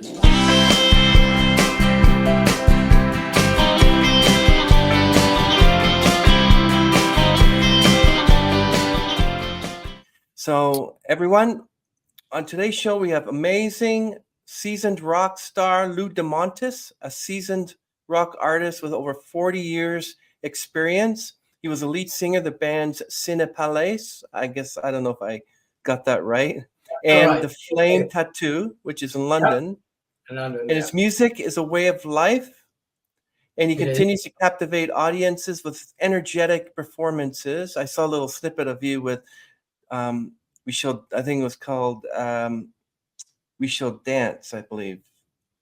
So everyone, on today's show, we have amazing seasoned rock star Lou Demontis, a seasoned rock artist with over 40 years experience. He was the lead singer of the band's Ciné Palace. I guess, I don't know if I got that right. And right. The Flame Tattoo, which is in London. Yep. London, and his music is a way of life. And he continues to captivate audiences with energetic performances. I saw a little snippet of you with We Shall, I think it was called We Shall Dance, I believe.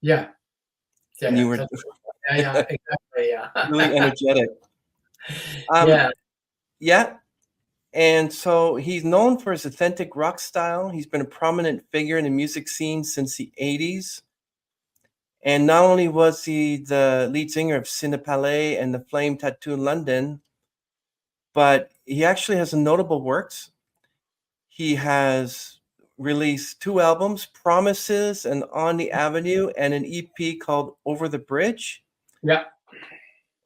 Yeah. And you were exactly, yeah. really energetic. Yeah. And so he's known for his authentic rock style. He's been a prominent figure in the music scene since the 80s. And not only was he the lead singer of Ciné Palace and The Flame Tattoo in London, but he actually has some notable works. He has released 2 albums, Promises and On the Avenue, and an EP called Over the Bridge. Yeah.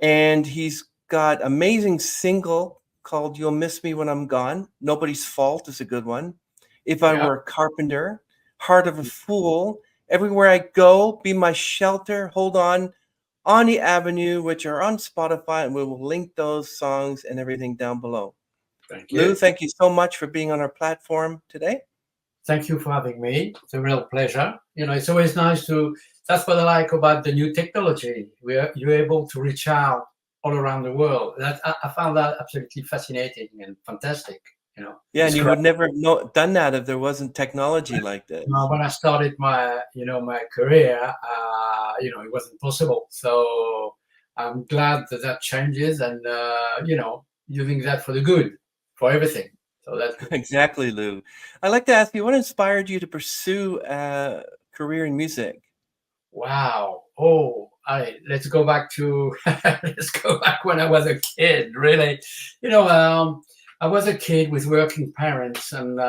And he's got amazing single called You'll Miss Me When I'm Gone. Nobody's Fault is a good one. If I Were a Carpenter, Heart of a Fool, Everywhere I Go, Be My Shelter, Hold On the Avenue, which are on Spotify, and we will link those songs and everything down below. Thank you. Lou, thank you so much for being on our platform today. Thank you for having me. It's a real pleasure. It's always nice that's what I like about the new technology. You're able to reach out all around the world. I found that absolutely fascinating and fantastic. Yeah, and you would never have done that if there wasn't technology like this. When I started my career, it wasn't possible. So I'm glad that changes, and using that for the good, for everything. So that's good. Exactly, Lou. I'd like to ask you, what inspired you to pursue a career in music? Wow. Let's go back when I was a kid. Really, I was a kid with working parents, and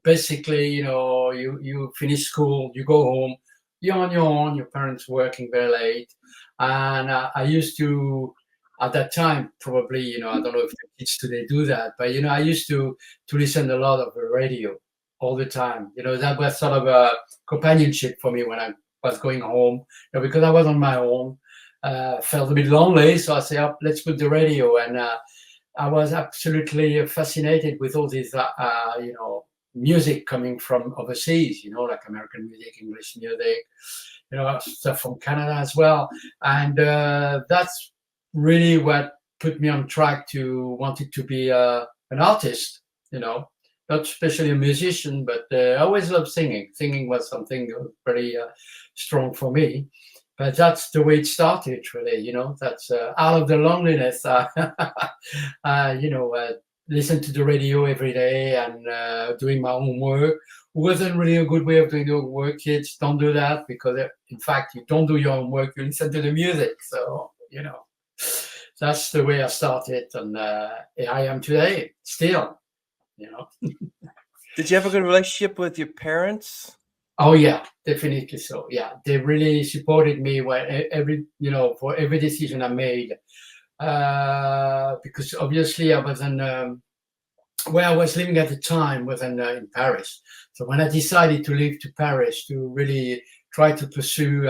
basically, you finish school, you go home, you're on your own. Your parents working very late, and I used to. At that time, probably, I don't know if the kids today do that, but, I used to listen a lot of the radio all the time. That was sort of a companionship for me when I was going home, because I was on my own, felt a bit lonely. So I said, let's put the radio. And I was absolutely fascinated with all this, music coming from overseas, like American music, English music, stuff from Canada as well. And that's really what put me on track to wanted to be an artist, not especially a musician, but I always loved singing. Singing was something very strong for me. But that's the way it started, really. That's out of the loneliness. Listen to the radio every day and doing my own work. It wasn't really a good way of doing your work. Kids, don't do that, because in fact, you don't do your own work. You listen to the music. So, that's the way I started, and here I am today, still, Did you have a good relationship with your parents? Oh yeah, definitely so. Yeah, they really supported me for every decision I made, because obviously I wasn't where I was living at the time wasn't in Paris. So when I decided to leave to Paris to really try to pursue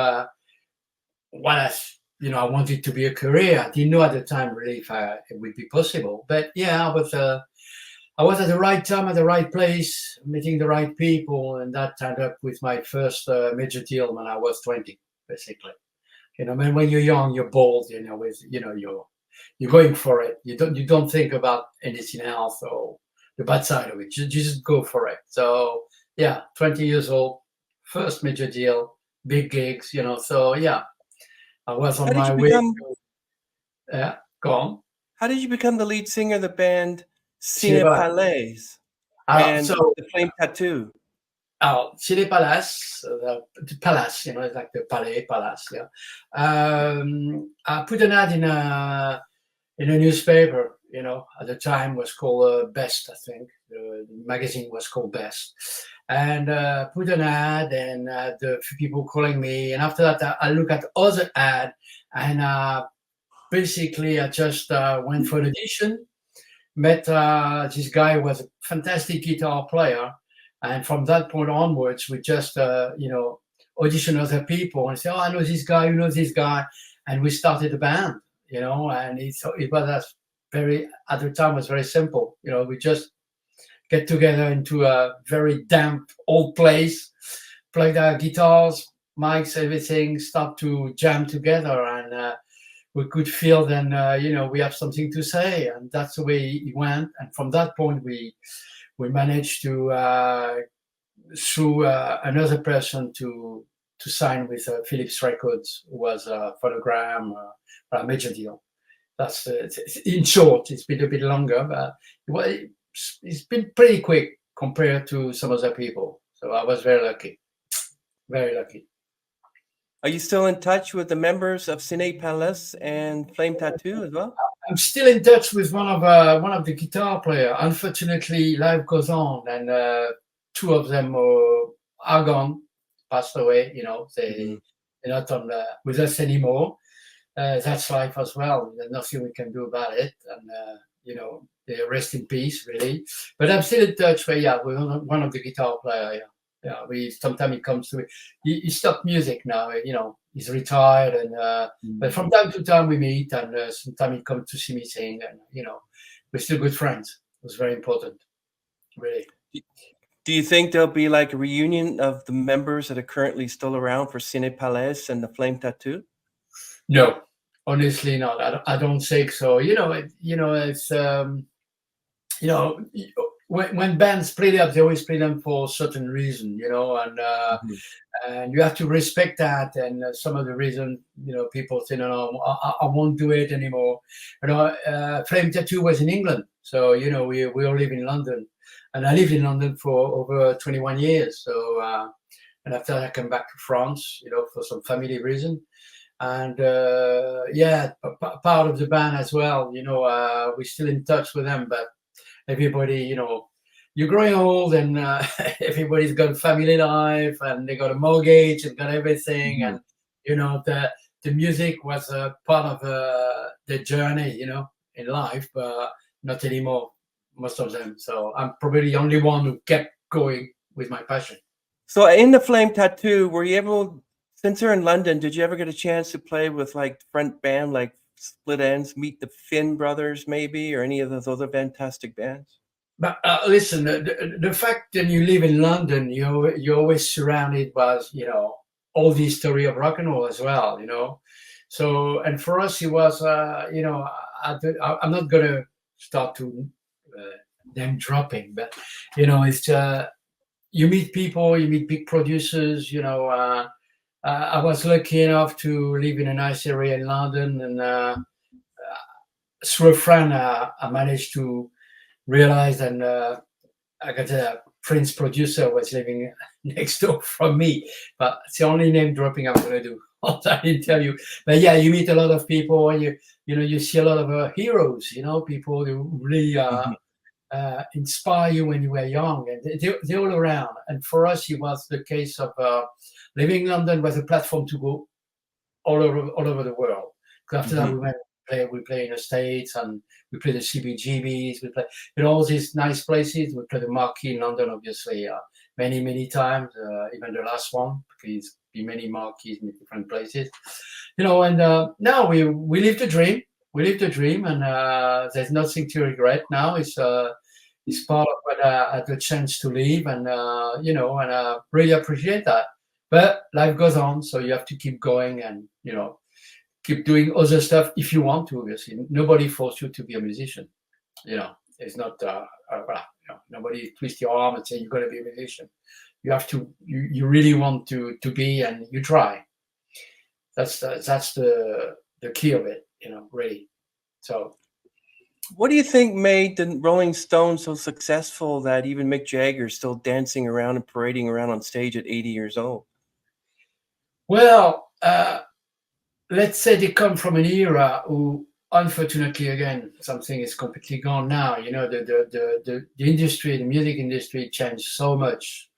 what I wanted to be a career, I didn't know at the time really if it would be possible. But yeah, I was at the right time, at the right place, meeting the right people, and that ended up with my first major deal when I was 20, basically. When you're young, you're bold, you're going for it. You don't think about anything else or the bad side of it. You just go for it. So yeah, 20 years old, first major deal, big gigs, So yeah, I was on my way. Yeah, go on. How did you become the lead singer of the band Ciné Palace and The Flame Tattoo? Ciné Palace, the palace, it's like the Palais Palace. Yeah, I put an ad in a newspaper. At the time was called Best, I think. The magazine was called Best, and put an ad, and the few people calling me. And after that, I look at other ad, and basically I just went for an audition. Met this guy who was a fantastic guitar player, and from that point onwards, we just audition other people and say, "Oh, I know this guy, you know this guy," and we started a band. And it was at the time was very simple. We just get together into a very damp old place, plug our guitars, mics, everything, start to jam together, and we could feel then, we have something to say, and that's the way it went. And from that point, we managed to through another person to sign with Philips Records, who was a phonogram, a major deal. That's in short. It's been a bit longer, but it's been pretty quick compared to some other people. So I was very lucky, very lucky. Are you still in touch with the members of Ciné Palace and Flame Tattoo as well? I'm still in touch with one of the guitar players. Unfortunately, life goes on, and two of them are gone, passed away. They're not with us anymore. That's life as well. There's nothing we can do about it, and they rest in peace, really. But I'm still in touch with one of the guitar players. Yeah, sometimes it comes to it. He stopped music now. He's retired, and but from time to time we meet, and sometimes he comes to see me sing, and we're still good friends. It was very important, really. Do you think there'll be like a reunion of the members that are currently still around for Ciné Palace and the Flame Tattoo? No, honestly not. I don't think so. It's when bands play up, they always play them for a certain reason, and you have to respect that. And some of the reason, people say, no, I won't do it anymore. Flame Tattoo was in England, so we all live in London, and I lived in London for over 21 years. So and after that, I came back to France, for some family reason. And part of the band as well. We're still in touch with them, but everybody, you're growing old, and everybody's got a family life, and they got a mortgage and got everything. And the music was a part of the journey, in life, but not anymore, most of them. So I'm probably the only one who kept going with my passion. So in the Flame Tattoo, were you able, since you're in London, did you ever get a chance to play with like front band, like Split Ends, Meet the Finn Brothers, maybe, or any of those other fantastic bands? But listen, the fact that you live in London, you're always surrounded by all the history of rock and roll as well. So, and for us, it was I'm not gonna start to name dropping, but it's you meet people, you meet big producers. I was lucky enough to live in a nice area in London, and through a friend, I managed to realize, and I got a Prince producer was living next door from me, but it's the only name dropping I'm going to do. I didn't tell you, but yeah, you meet a lot of people, and you see a lot of heroes, people who really inspire you when you were young, and they're all around. And for us, it was the case of living in London was a platform to go all over the world. Because after that, we play in the States, and we play the CBGBs, we play all these nice places. We play the Marquee in London, obviously, many times, even the last one, because be many Marquees in different places. And now we live the dream. We live the dream, and there's nothing to regret now. It's part of what I had the chance to live, and and I really appreciate that. But life goes on, so you have to keep going, and keep doing other stuff if you want to. Obviously, nobody forces you to be a musician. It's not nobody twist your arm and say you're going to be a musician. You have to. You really want to be, and you try. That's the key of it. Really. So. What do you think made the Rolling Stones so successful that even Mick Jagger is still dancing around and parading around on stage at 80 years old? Well, let's say they come from an era who unfortunately, again, something is completely gone now. The industry, the music industry, changed so much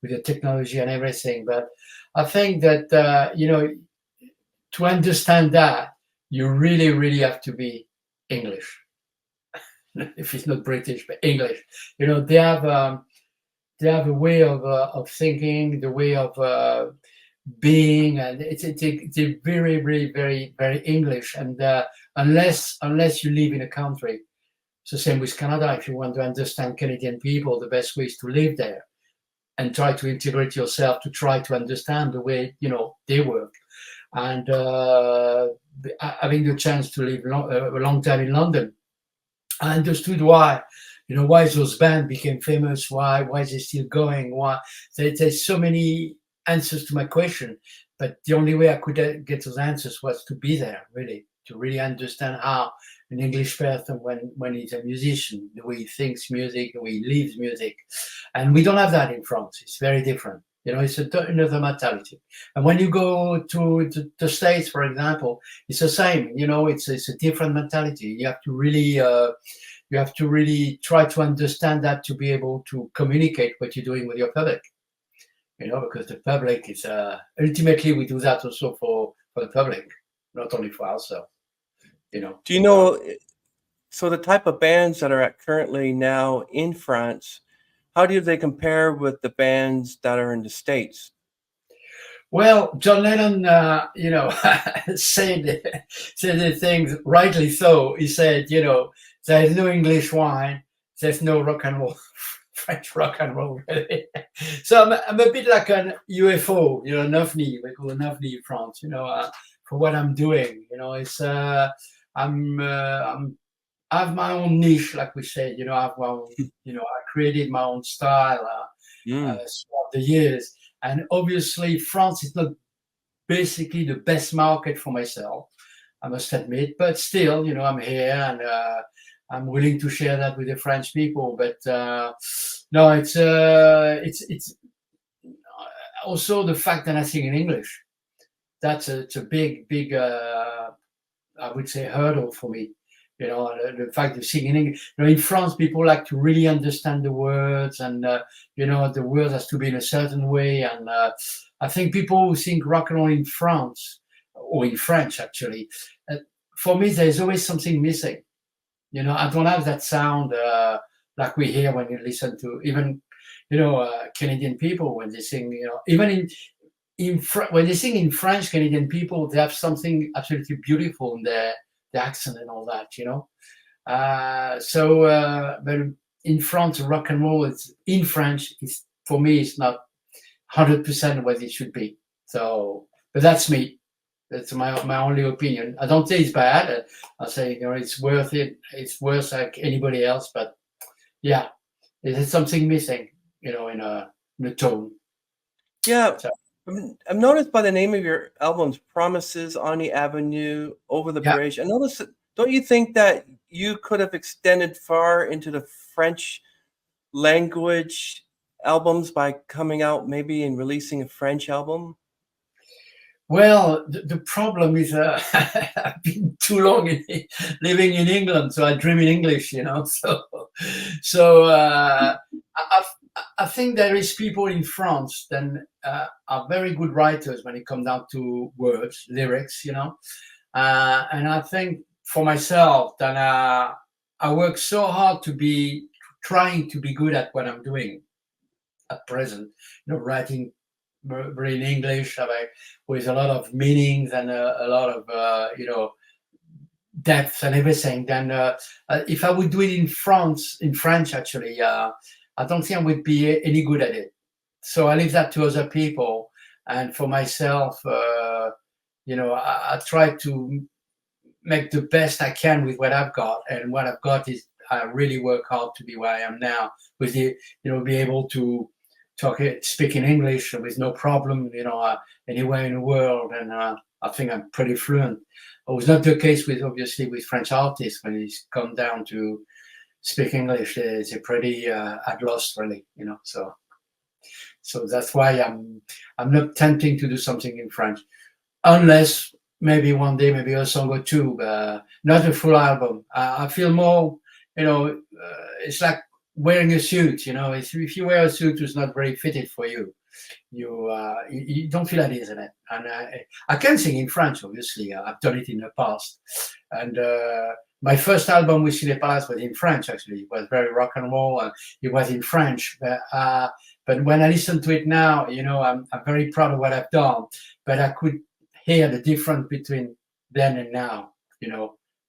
with the technology and everything. But I think that to understand that, you really, really have to be English. If it's not British, but English. They have a way of thinking, the way of being, and it's a very, very, very, very English. And unless you live in a country, it's the same with Canada. If you want to understand Canadian people, the best way is to live there and try to integrate yourself, to try to understand the way they work. And having the chance to live a long time in London, I understood why those bands became famous, why is it still going, why there's so many answers to my question. But the only way I could get those answers was to be there, really, to really understand how an English person, when he's a musician, the way he thinks music, the way he lives music. And we don't have that in France. It's very different. It's another mentality. And when you go to the States, for example, it's the same. It's a different mentality. You have to really try to understand that to be able to communicate what you're doing with your public. Because the public is ultimately, we do that also for the public, not only for ourselves. Do you know? So the type of bands that are currently now in France, how do they compare with the bands that are in the States? Well, John Lennon, said the things rightly so. He said, there's no English wine, there's no rock and roll, French rock and roll. Really. So I'm a bit like an UFO, an ovni. We call an ovni in France. For what I'm doing. It's I have my own niche, like we said. I have my own, I created my own style throughout the years. And obviously, France is not basically the best market for myself, I must admit. But still, I'm here and I'm willing to share that with the French people. But no, it's also the fact that I sing in English. It's a big, big, I would say, hurdle for me. The fact of singing in English. In France, people like to really understand the words, and the words has to be in a certain way. And I think people who sing rock and roll in France, or in French actually, for me, there's always something missing. I don't have that sound like we hear when you listen to even Canadian people when they sing. Even when they sing in French, Canadian people, they have something absolutely beautiful in their accent and all that, but in France, rock and roll in French is, for me, it's not 100% what it should be. So, but that's me. That's my only opinion. I don't say it's bad. I say it's worth it. It's worth like anybody else. But yeah, there's something missing, in a tone. Yeah. So, I've noticed by the name of your albums, Promises, On the Avenue, Over the Bridge. I noticed, don't you think that you could have extended far into the French language albums by coming out maybe and releasing a French album? Well, the problem is I've been too long living in England, so I dream in English, So I think there is people in France that are very good writers when it comes down to words, lyrics, and I think for myself that I work so hard to be trying to be good at what I'm doing at present, writing very in English, with a lot of meanings and a lot of depth and everything. Then if I would do it in French actually, I don't think I would be any good at it. So I leave that to other people. And for myself, I try to make the best I can with what I've got. And what I've got is I really work hard to be where I am now, with be able to speak in English with no problem, anywhere in the world. And I think I'm pretty fluent. It was not the case obviously with French artists. When it's come down to speak English, they're pretty at loss, really, So that's why I'm not tempting to do something in French, unless maybe one day, maybe a song or two, but not a full album. I feel more, it's like wearing a suit. If you wear a suit, it's not very fitted for you. You don't feel at ease in it. And I can sing in French, obviously. I've done it in the past. And my first album with Ciné Palace was in French, actually. It was very rock and roll, and it was in French. But when I listen to it now, I'm very proud of what I've done. But I could hear the difference between then and now,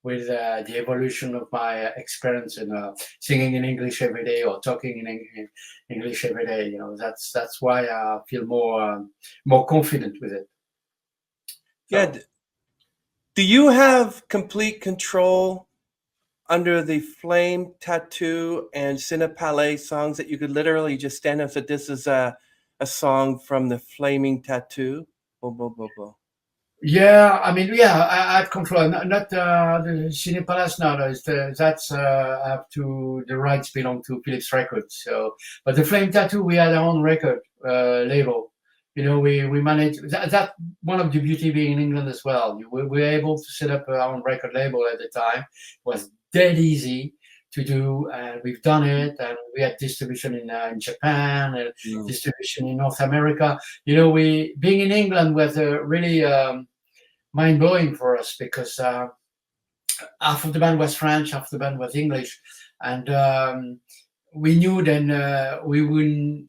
with the evolution of my experience in singing in English every day or talking in English every day. That's why I feel more confident with it. Yeah. Do you have complete control under the Flame Tattoo and Ciné Palace songs that you could literally just stand up and say, this is a song from the Flaming Tattoo? Boom, boom, boom, boom. Yeah, I mean, yeah, I have control. Not the Ciné Palace now. That's have to the rights belong to Philips Records. So, but the Flame Tattoo, we had our own record label. We managed that. One of the beauty being in England as well. We were able to set up our own record label at the time. It was dead easy to do, and we've done it. And we had distribution in Japan and distribution in North America. We being in England was really mind blowing for us because half of the band was French, half the band was English, and we knew then we would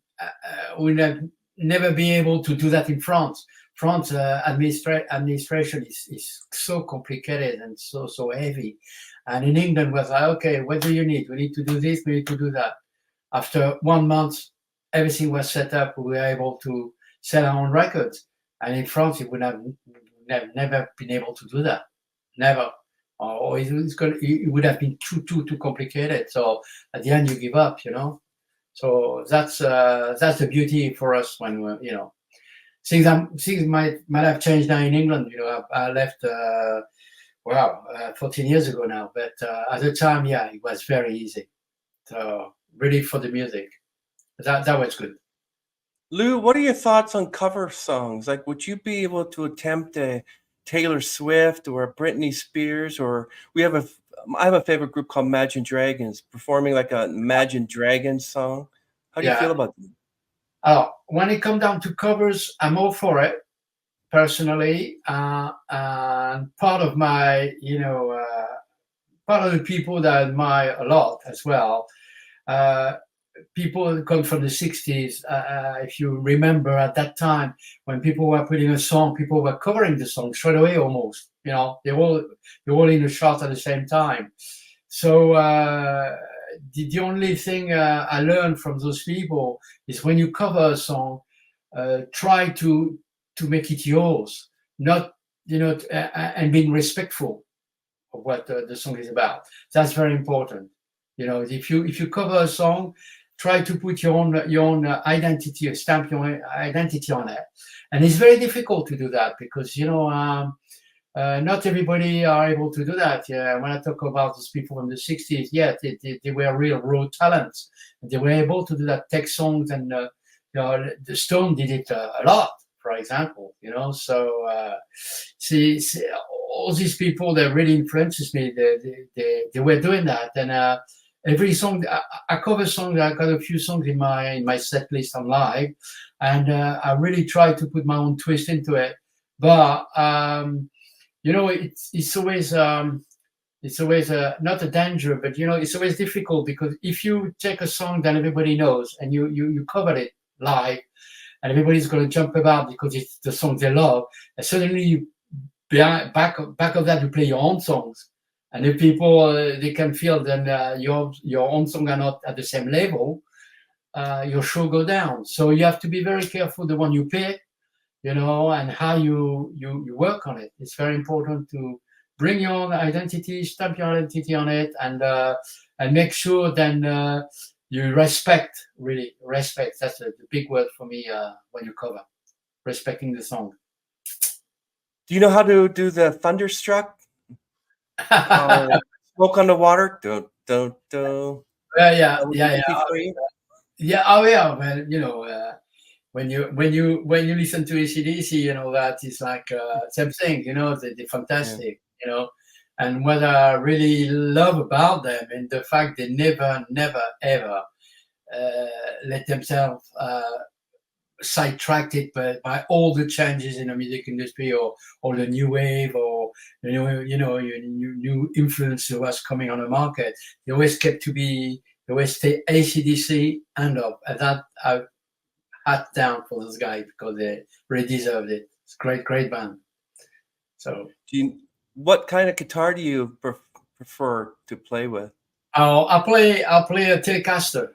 never be able to do that in France. France administration is so complicated and so heavy, and in England was like, okay, what do you need? We need to do this, we need to do that. After 1 month, everything was set up. We were able to sell our own records, and in France, it would have never been able to do that, never, or it would have been too complicated. So at the end, you give up, So that's the beauty for us when things might have changed now in England. I left 14 years ago now, but at the time, yeah, it was very easy. So really for the music, that was good. Lou, what are your thoughts on cover songs? Like, would you be able to attempt a Taylor Swift or a Britney Spears? Or I have a favorite group called Imagine Dragons performing like a Imagine Dragons song. How do you feel about them? When it comes down to covers, I'm all for it personally. And part of my, part of the people that I admire a lot as well. People who come from the 60s, if you remember at that time when people were putting a song, people were covering the song straight away almost. They're all in the chart at the same time. So the only thing I learned from those people is when you cover a song, try to make it yours, not and being respectful of what the song is about. That's very important. If you cover a song, try to put your own identity, stamp your identity on it. And it's very difficult to do that because, not everybody are able to do that. Yeah, when I talk about those people from the 60s, yeah, they were real raw talents. They were able to do that, take songs, and the Stone did it a lot, for example. So see, all these people that really influences me, they were doing that, and every song I cover songs. I got a few songs in my set list on live, and I really try to put my own twist into it. But it's always not a danger, but it's always difficult because if you take a song that everybody knows and you cover it live, and everybody's going to jump about because it's the song they love, and suddenly you back of that you play your own songs. And if people they can feel then your own songs are not at the same level, your show go down. So you have to be very careful the one you pick, and how you work on it. It's very important to bring your own identity, stamp your identity on it, and make sure then you respect. That's the big word for me when you cover, respecting the song. Do you know how to do the Thunderstruck? Smoke on the Water? Yeah. Oh yeah. Well, when you listen to AC/DC, you know that it's like same thing. You know, they're Yeah. fantastic. You know, and what I really love about them and the fact they never ever let themselves sidetracked it by all the changes in the music industry or the new wave or new influence that was coming on the market. They always they always stay AC/DC and up. And that I hat down for those guys because they really deserved it. It's great band. So What kind of guitar do you prefer to play with? I'll play a Telecaster.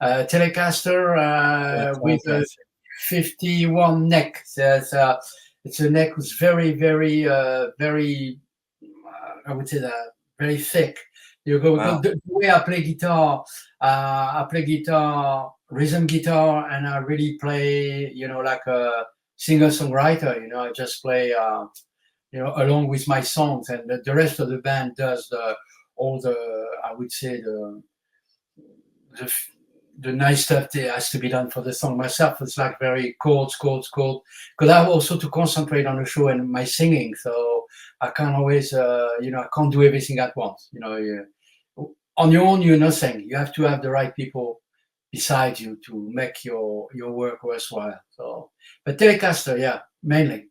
Telecaster That with sounds a nice. 51 neck. So it's a neck was very I would say that very thick. You go Wow. the way I play guitar, rhythm guitar, and I really play, like a singer-songwriter. I just play, along with my songs, and the rest of the band does all the, I would say the the nice stuff that has to be done for the song. Myself, it's like very chords, because I have also to concentrate on the show and my singing. So I can't always, I can't do everything at once. On your own, you're nothing. You have to have the right people beside you to make your work worthwhile. So, but Telecaster, yeah, mainly.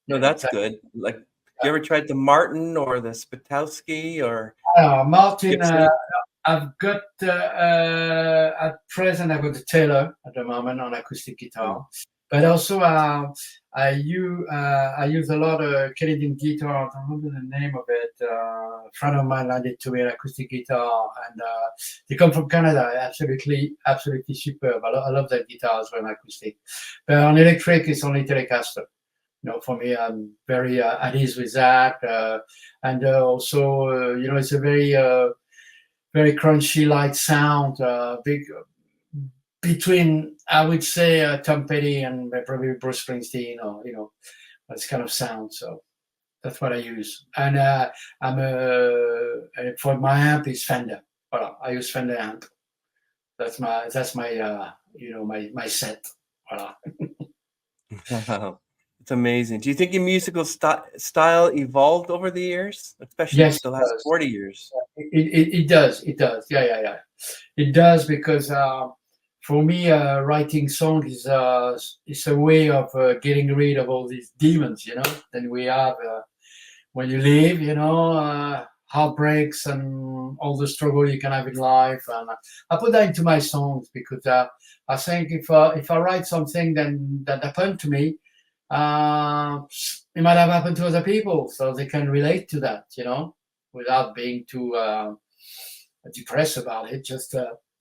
No, Yeah, that's exactly. good. Like, you ever tried the Martin or the Spitowski or Martin, Gibson? I've got at present I've got the Taylor at the moment on acoustic Mm. guitar, but also I use a lot of Canadian guitar. I don't remember the name of it. A friend of mine lended to me an acoustic guitar, and they come from Canada. Absolutely superb. I love that guitar as well, acoustic. But on electric, it's only Telecaster. For me, I'm very at ease with that, and also, it's a very crunchy, light sound, big between, I would say, Tom Petty and probably Bruce Springsteen, or this kind of sound. So that's what I use. And for my amp is Fender. Voilà, I use Fender amp. That's my set. Voilà. Wow. It's amazing. Do you think your musical style evolved over the years, especially Yes, with the it last does. 40 years? It does. It does. Yeah. It does because for me, writing song is a way of getting rid of all these demons. Then we have when you live, heartbreaks and all the struggle you can have in life, and I put that into my songs because I think if I write something then that happened to me, uh, it might have happened to other people, so they can relate to that, without being too depressed about it. Just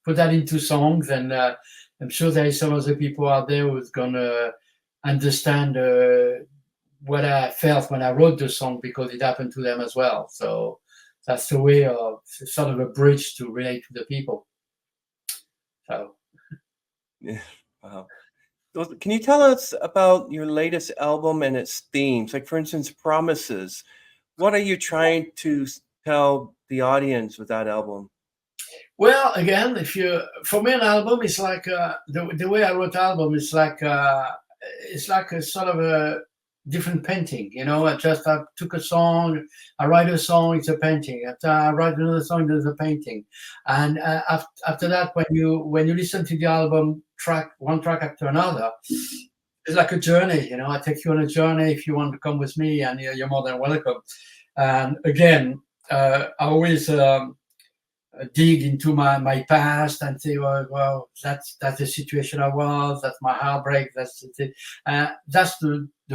put that into songs, and I'm sure there is some other people out there who's gonna understand what I felt when I wrote the song because it happened to them as well. So that's the way of sort of a bridge to relate to the people. So Yeah. Wow. Can you tell us about your latest album and its themes? Like, for instance, Promises. What are you trying to tell the audience with that album? well, again, if you for me an album is like the way I wrote album is like it's like a sort of a different painting. I took a song, I write a song, it's a painting. After I write another song, there's a painting, and after that, when you listen to the album one track after another, it's like a journey. I take you on a journey. If you want to come with me, and you're more than welcome. And again, I always dig into my past and say, well, that's the situation I was. That's my heartbreak. That's the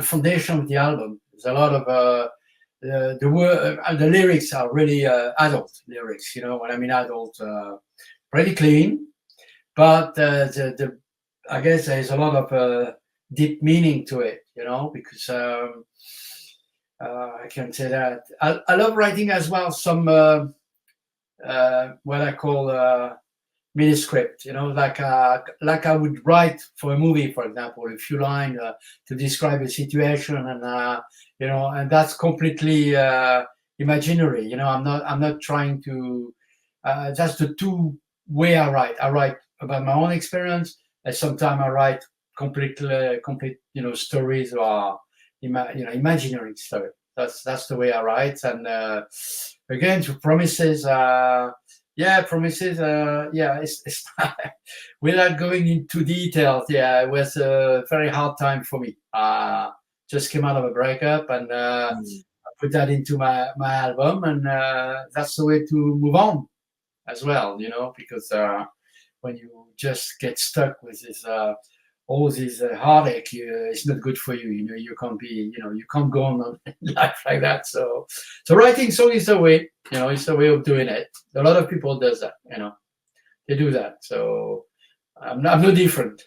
foundation of the album. There's a lot of the lyrics are really adult lyrics. What I mean, adult, pretty clean, but I guess there's a lot of deep meaning to it. Because I can say that I love writing as well some. What I call mini script, like I would write for a movie, for example, a few lines to describe a situation, and that's completely imaginary. I'm not trying to. That's the two way I write. I write about my own experience, and sometimes I write complete, stories or imaginary story. That's the way I write. And again, to promises, promises. It's without going into details. Yeah, it was a very hard time for me. Just came out of a breakup, and I put that into my album, and that's the way to move on as well. Because when you just get stuck with this all this heartache, it's not good for you. You can't be, you can't go on life like that. So writing song is a way, it's a way of doing it. A lot of people does that, they do that. So I'm no different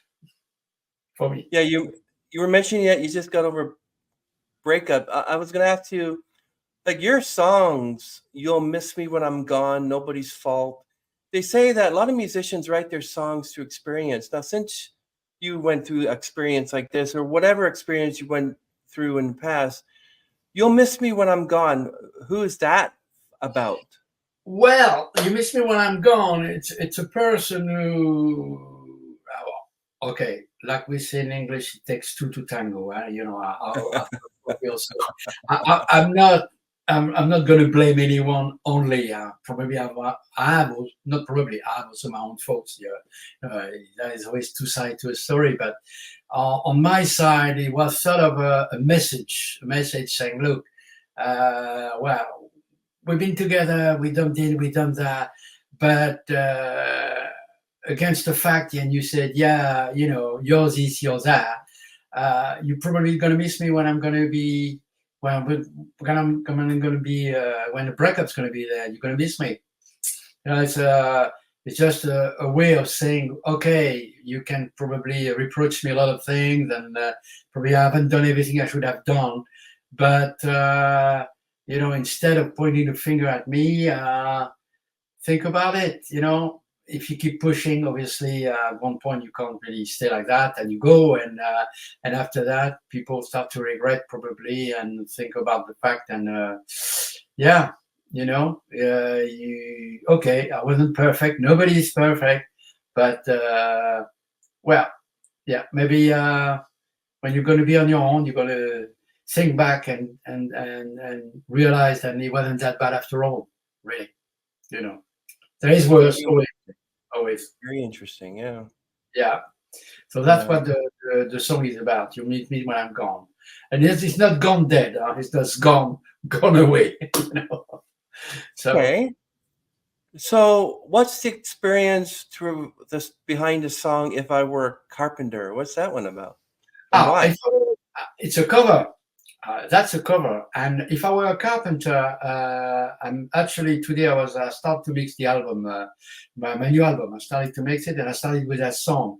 for me. Yeah, you were mentioning that you just got over breakup. I was going to ask you, like your songs, "You'll Miss Me When I'm Gone," "Nobody's Fault." They say that a lot of musicians write their songs through experience. Now, since you went through experience like this, or whatever experience you went through in the past, "You'll Miss Me When I'm Gone," who is that about? Well, "You Miss Me When I'm Gone," it's a person who, okay, like we say in English, it takes two to tango. I'm not going to blame anyone only. Probably I have also my own faults. There is always two sides to a story. But on my side, it was sort of a message saying, look, well, we've been together, we done this, we done that, but against the fact, and you said, yeah, yours this, yours that, you're probably going to miss me when I'm going to be, when the breakup's going to be there. You're going to miss me. It's just a way of saying, okay, you can probably reproach me a lot of things, and probably I haven't done everything I should have done. But, instead of pointing the finger at me, think about it. If you keep pushing, obviously, at one point you can't really stay like that, and you go, and after that, people start to regret probably and think about the fact, and okay, I wasn't perfect. Nobody is perfect, but maybe when you're going to be on your own, you're going to think back and realize that it wasn't that bad after all. Really, there is worse always. Very interesting. Yeah. Yeah. So that's what the song is about. You meet me when I'm gone, and it's not gone dead. It's just gone away. So. Okay. So, what's the experience through this behind the song "If I Were a Carpenter"? What's that one about? And why? It's a cover. That's a cover. And "If I Were a Carpenter," I'm actually today I started to mix the album, my new album. I started to mix it, and I started with that song.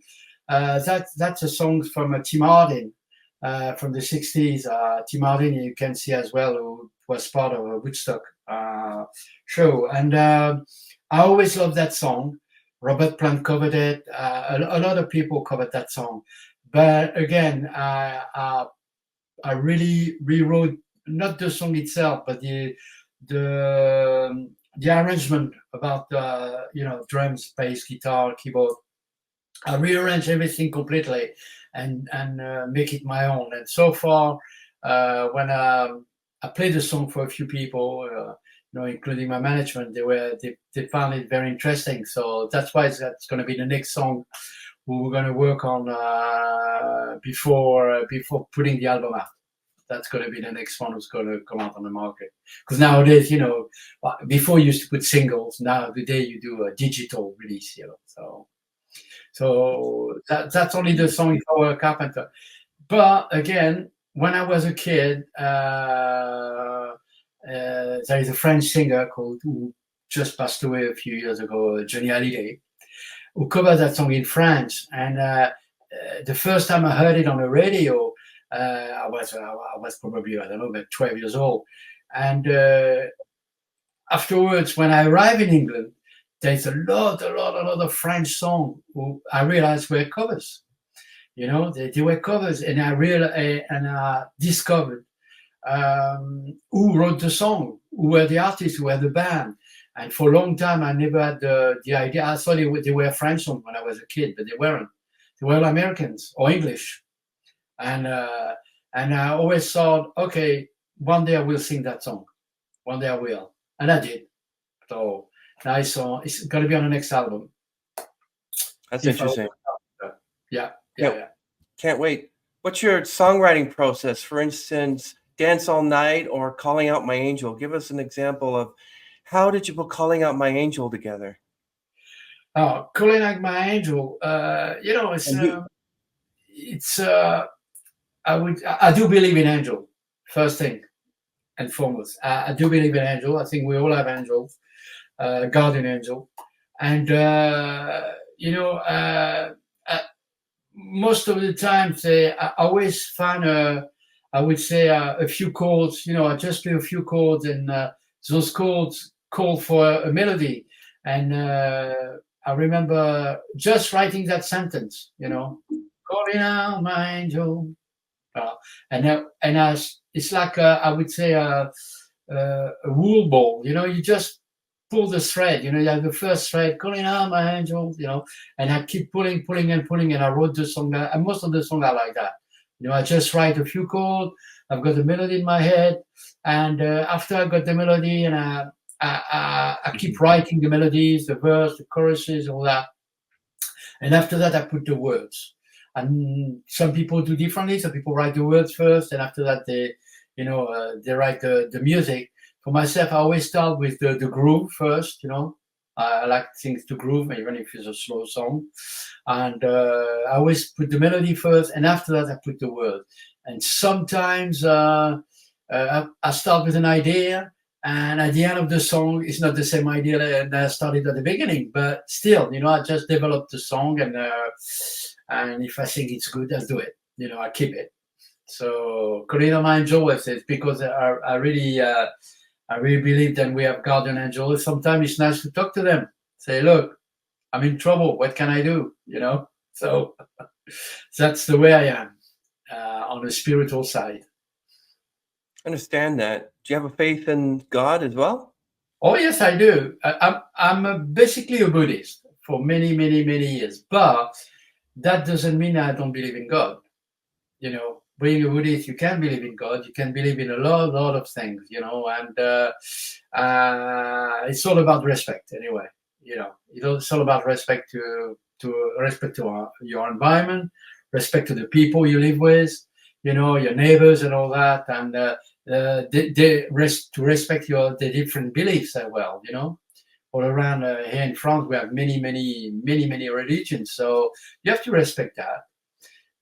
That's a song from Tim Hardin from the '60s. Tim Hardin, you can see as well, who was part of a Woodstock show. And I always loved that song. Robert Plant covered it. A lot of people covered that song. But again, I really rewrote not the song itself, but the arrangement about drums, bass, guitar, keyboard. I rearrange everything completely and make it my own. And so far, when I played the song for a few people, including my management, they found it very interesting. So that's why that's going to be the next song we're going to work on before putting the album out. That's going to be the next one who's going to come out on the market. Because nowadays, before you used to put singles, now today you do a digital release, So that's only the song "If I Were a Carpenter." But again, when I was a kid, there is a French singer who just passed away a few years ago, Johnny Hallyday, who covered that song in French. And the first time I heard it on the radio, I was probably, I don't know, about 12 years old. And afterwards, when I arrived in England, there's a lot of French songs who I realized were covers. They were covers, and I discovered who wrote the song, who were the artists, who were the band. And for a long time, I never had the idea. I thought they were French songs when I was a kid, but they weren't. they were all Americans or English, and I always thought, okay, one day I will sing that song, one day I will, and I did. So nice song. It's going to be on the next album. That's If I interesting. yeah, Can't, yeah. can't wait. What's your songwriting process? For instance, Dance All Night or Calling Out My Angel. Give us an example of how did you put Calling Out My Angel together? Oh, Calling Like My Angel. You know, And who, it's. I do believe in angel. First thing and foremost, I do believe in angel. I think we all have angels, guardian angel, and you know, most of the time, I always find I would say a few chords. You know, I just play a few chords, and those chords call for a melody. And I remember just writing that sentence. You know, calling out my angel, uh, it's like I would say a wool ball. You know, you just pull the thread. You know, you have the first thread, calling out my angel. You know, and I keep pulling, pulling, and pulling. And I wrote the song. And most of the song are like that. You know, I just write a few chords. I've got the melody in my head, and after I got the melody, and I keep writing the melodies, the verse, the choruses, all that. And after that, I put the words. And some people do differently. Some people write the words first, and after that, they write the music. For myself, I always start with the groove first. You know, I like things to groove, even if it's a slow song. And I always put the melody first, and after that, I put the words. And sometimes I start with an idea, and at the end of the song, it's not the same idea that I started at the beginning, but still, you know, I just developed the song, and if I think it's good, I'll do it. You know, I keep it. So, Corina, my angel, it's because I really believe that we have guardian angels. Sometimes it's nice to talk to them. Say, look, I'm in trouble. What can I do? You know. So that's the way I am on the spiritual side. understand that. Do you have a faith in God as well? Oh yes, I do. I'm basically a Buddhist for many, many, many years, but that doesn't mean I don't believe in God. You know, being a Buddhist, you can believe in God. You can believe in a lot of things. You know, and it's all about respect, anyway. You know, it's all about respect to respect to your environment, respect to the people you live with. You know, your neighbors and all that, and to respect the different beliefs as well. You know, all around here in France, we have many religions, so you have to respect that.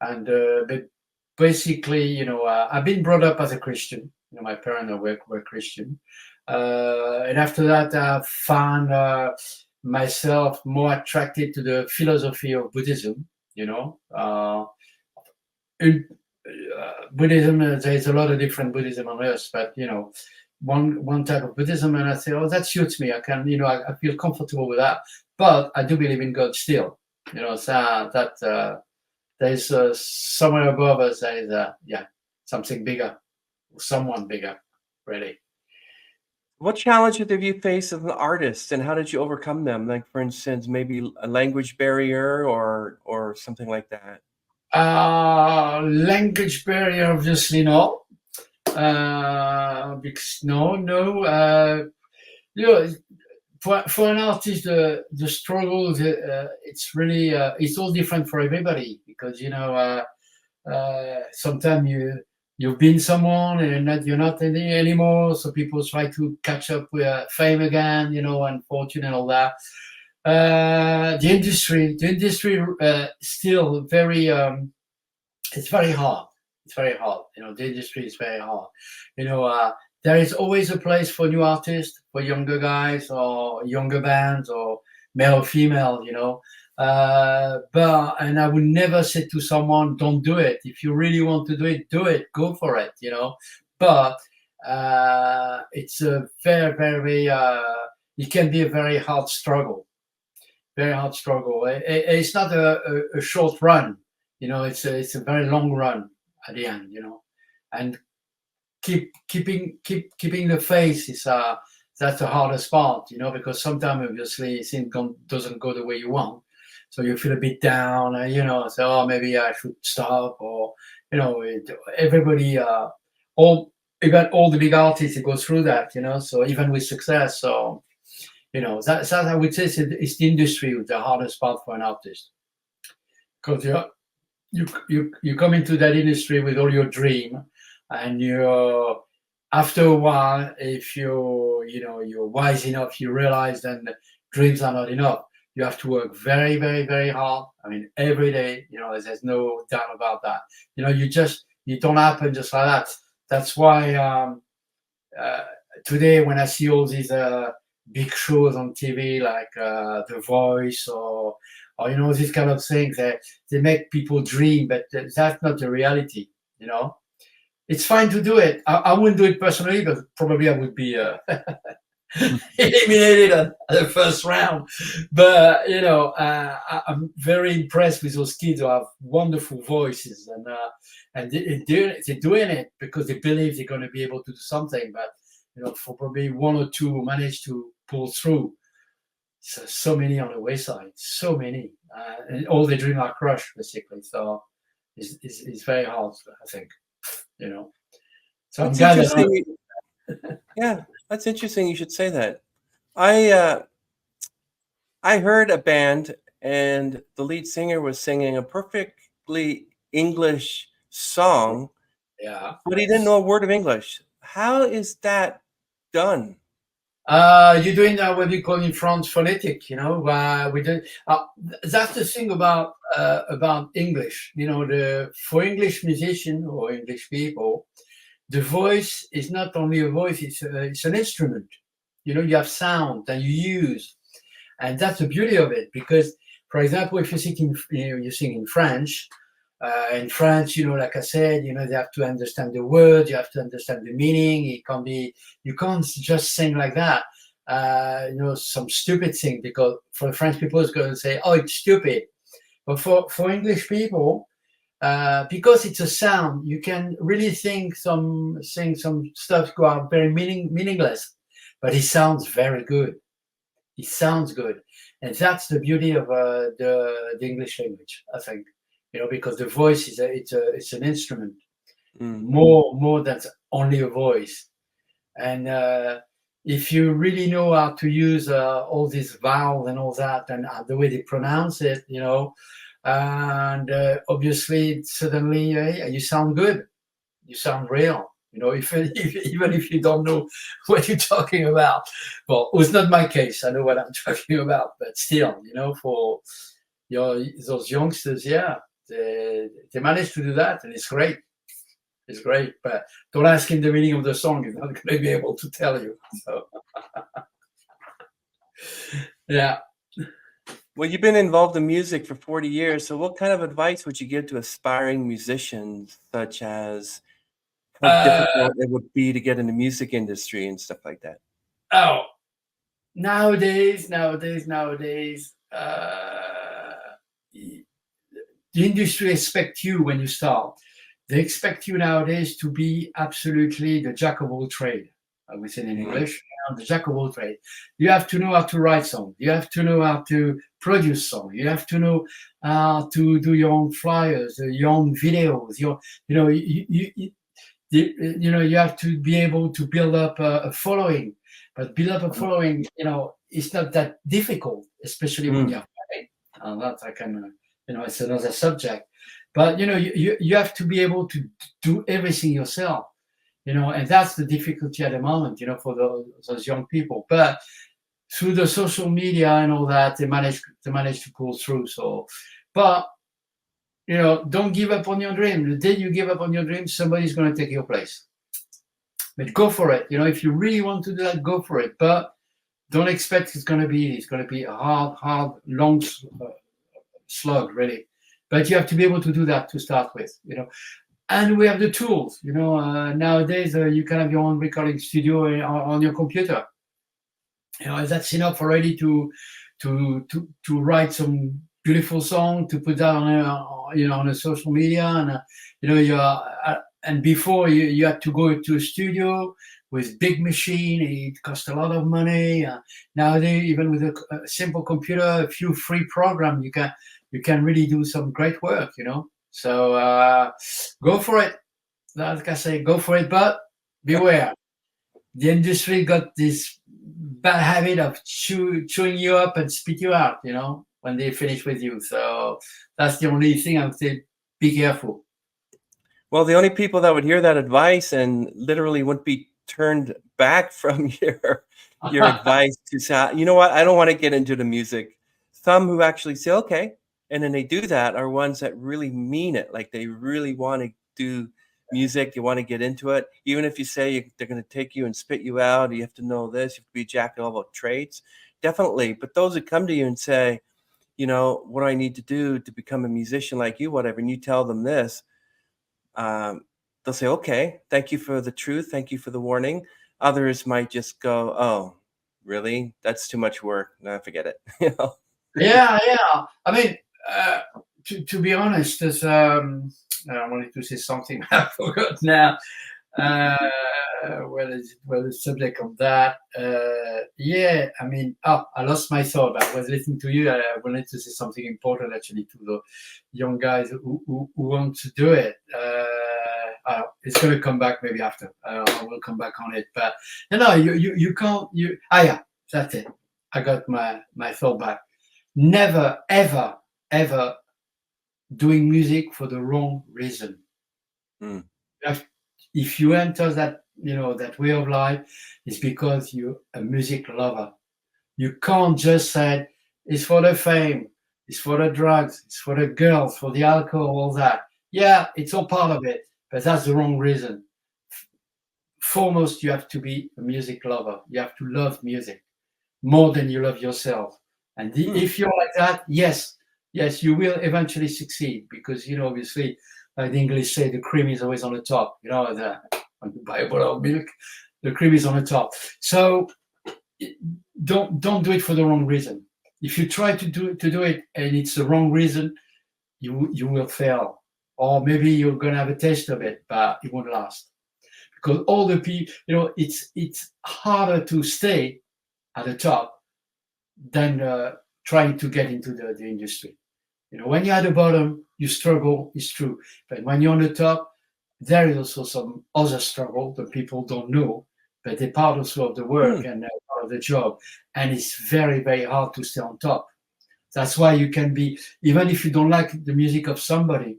And but basically, you know, I've been brought up as a Christian. You know, my parents were Christian, and after that, I found myself more attracted to the philosophy of Buddhism. You know, Buddhism. There's a lot of different Buddhism on earth, but you know, one type of Buddhism, and I say, oh, that suits me. I can, you know, I feel comfortable with that. But I do believe in God still. You know, so that there's somewhere above us. There is something bigger, someone bigger, really. What challenges have you faced as an artist, and how did you overcome them? Like, for instance, maybe a language barrier or something like that. Language barrier, obviously not. Because no. You know, for an artist, the struggle, it's really it's all different for everybody because you know sometimes you've been someone and you're not anymore, so people try to catch up with fame again, you know, and fortune and all that. The industry still very it's very hard. It's very hard. You know, the industry is very hard. You know, there is always a place for new artists, for younger guys or younger bands or male or female, you know. And I would never say to someone, don't do it. If you really want to do it, go for it, you know. But it's a very, it can be a very hard struggle. Very hard struggle. It's not a short run, you know. It's a very long run at the end, you know. And keeping the faith is that's the hardest part, you know, because sometimes obviously things doesn't go the way you want. So you feel a bit down, so oh, maybe I should stop, or everybody, even all the big artists, they go through that, so even with success. So that I would say it's the industry with the hardest part for an artist, because you come into that industry with all your dream, and you're after a while, if you're wise enough, you realize that dreams are not enough. You have to work very, very, very hard. I mean, every day. There's no doubt about that. You don't happen just like that. That's why today, when I see all these big shows on TV like The Voice or these kind of things, they make people dream, but that's not the reality. It's fine to do it. I wouldn't do it personally, but probably I would be eliminated at the first round. But I'm very impressed with those kids who have wonderful voices, and they're doing it because they believe they're going to be able to do something. But for probably one or two who manage to pull through, so many on the wayside, so many, and all their dreams are crushed basically. So it's very hard, I think. So That's I'm glad interesting. Yeah, that's interesting. You should say that. I heard a band, and the lead singer was singing a perfectly English song, yeah. but he didn't know a word of English. How is that done? You're doing what we call in France phonetic. We do. That's the thing about English. For English musician or English people, the voice is not only a voice; it's an instrument. You have sound that you use, and that's the beauty of it. Because, for example, if you sing in French. In France, like I said, they have to understand the words, you have to understand the meaning. You can't just sing like that. Some stupid thing, because for the French people, it's going to say, "Oh, it's stupid." But for English people, because it's a sound, you can really sing some stuff go out very meaningless, but it sounds very good. It sounds good, and that's the beauty of the English language, I think. Because the voice it's an instrument, more than only a voice. And if you really know how to use all these vowels and all that, and the way they pronounce it, and obviously suddenly you sound good, you sound real. Even if you don't know what you're talking about. Well, it was not my case. I know what I'm talking about, but still, for those youngsters, yeah. They managed to do that, and it's great. It's great, but don't ask him the meaning of the song; he's not going to be able to tell you. So, yeah. Well, you've been involved in music for 40 years, so what kind of advice would you give to aspiring musicians, such as how difficult it would be to get in the music industry and stuff like that? Oh, nowadays, the industry expects you when you start. They expect you nowadays to be absolutely the jack of all trade. We say in English, the jack of all trade. You have to know how to write songs. You have to know how to produce songs. You have to know how to do your own flyers, your own videos. You have to be able to build up a following. But build up a following, it's not that difficult, especially when you're playing. That I can. It's another subject, but you have to be able to do everything yourself, and that's the difficulty at the moment, for those young people. But through the social media and all that, they manage to pull through. So, but don't give up on your dream. The day you give up on your dream, somebody's going to take your place. But go for it. If you really want to do that, go for it. But don't expect it's going to be a hard, long slug, really. But you have to be able to do that to start with, and we have the tools, nowadays you can have your own recording studio on your computer. That's enough already to write some beautiful song, to put that on on a social media, and and before you had to go to a studio with big machine. It cost a lot of money. Nowadays, even with a simple computer, a few free programs, you can really do some great work. So go for it. Like I say, go for it, but beware. The industry got this bad habit of chewing you up and spit you out, when they finish with you. So that's the only thing I would say, be careful. Well, the only people that would hear that advice and literally wouldn't be turned back from your advice to say, you know what, I don't want to get into the music. Some who actually say, okay, and then they do that are ones that really mean it. Like they really want to do music, you want to get into it. Even if you say they're going to take you and spit you out, you have to know this, you have to be a jack of all trades. Definitely. But those that come to you and say, what do I need to do to become a musician like you, whatever, and you tell them this, they'll say, okay, thank you for the truth. Thank you for the warning. Others might just go, oh, really? That's too much work. No, forget it. Yeah. I mean, to be honest, as I wanted to say something, I forgot now. Well, the subject of that. Yeah, I mean, I lost my thought. I was listening to you. I wanted to say something important actually to the young guys who want to do it. It's going to come back maybe after. I will come back on it. But you can't. Yeah, that's it. I got my thought back. Never, ever, ever doing music for the wrong reason. If you enter that way of life, it's because you're a music lover. You can't just say it's for the fame, it's for the drugs, it's for the girls, for the alcohol, all that. Yeah, it's all part of it, but that's the wrong reason. Foremost, you have to be a music lover. You have to love music more than you love yourself. And if you're like that, yes, you will eventually succeed because, obviously, like the English say, the cream is always on the top. On the Bible of milk, the cream is on the top. So don't do it for the wrong reason. If you try to do it and it's the wrong reason, you will fail. Or maybe you're gonna have a taste of it, but it won't last. Because all the people, it's harder to stay at the top than trying to get into the industry. When you're at the bottom, you struggle, it's true. But when you're on the top, there is also some other struggle that people don't know, but they're part also of the work and part of the job. And it's very, very hard to stay on top. That's why you can be, even if you don't like the music of somebody,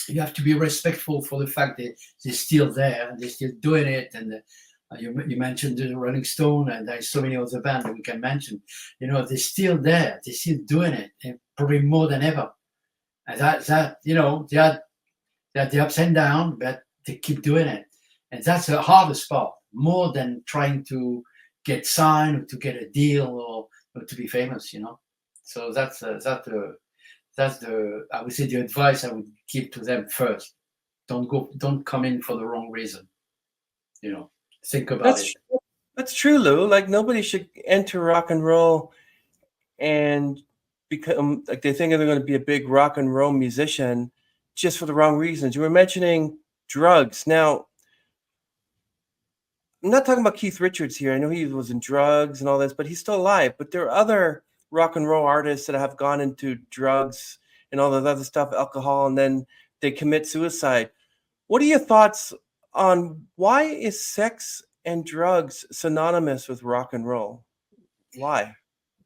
you have to be respectful for the fact that they're still there and they're still doing it. And you mentioned the Rolling Stone, and there's so many other bands that we can mention. They're still there, they're still doing it, and probably more than ever. And they had the ups and downs, but they keep doing it, and that's the hardest part, more than trying to get signed or to get a deal or to be famous. So that's the I would say the advice I would give to them first. Don't come in for the wrong reason. Think about it. That's true, Lou. Like nobody should enter rock and roll and become like they think they're going to be a big rock and roll musician just for the wrong reasons. You were mentioning drugs. Now, I'm not talking about Keith Richards here. I know he was in drugs and all this, but he's still alive. But there are other rock and roll artists that have gone into drugs and all that other stuff, alcohol, and then they commit suicide. What are your thoughts on why is sex and drugs synonymous with rock and roll? Why?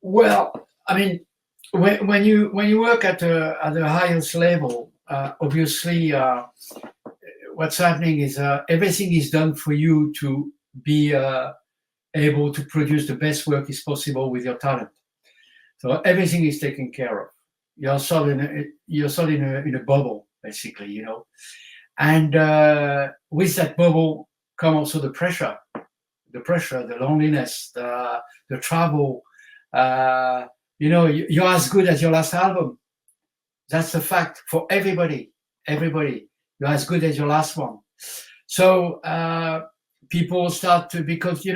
Well, I mean, when you work at the highest level, obviously, what's happening is everything is done for you to be able to produce the best work is possible with your talent. So everything is taken care of. You're sort of in a bubble, basically, And with that bubble come also the pressure, the loneliness, the travel. You're as good as your last album. That's a fact for everybody. You're as good as your last one. So people start to, because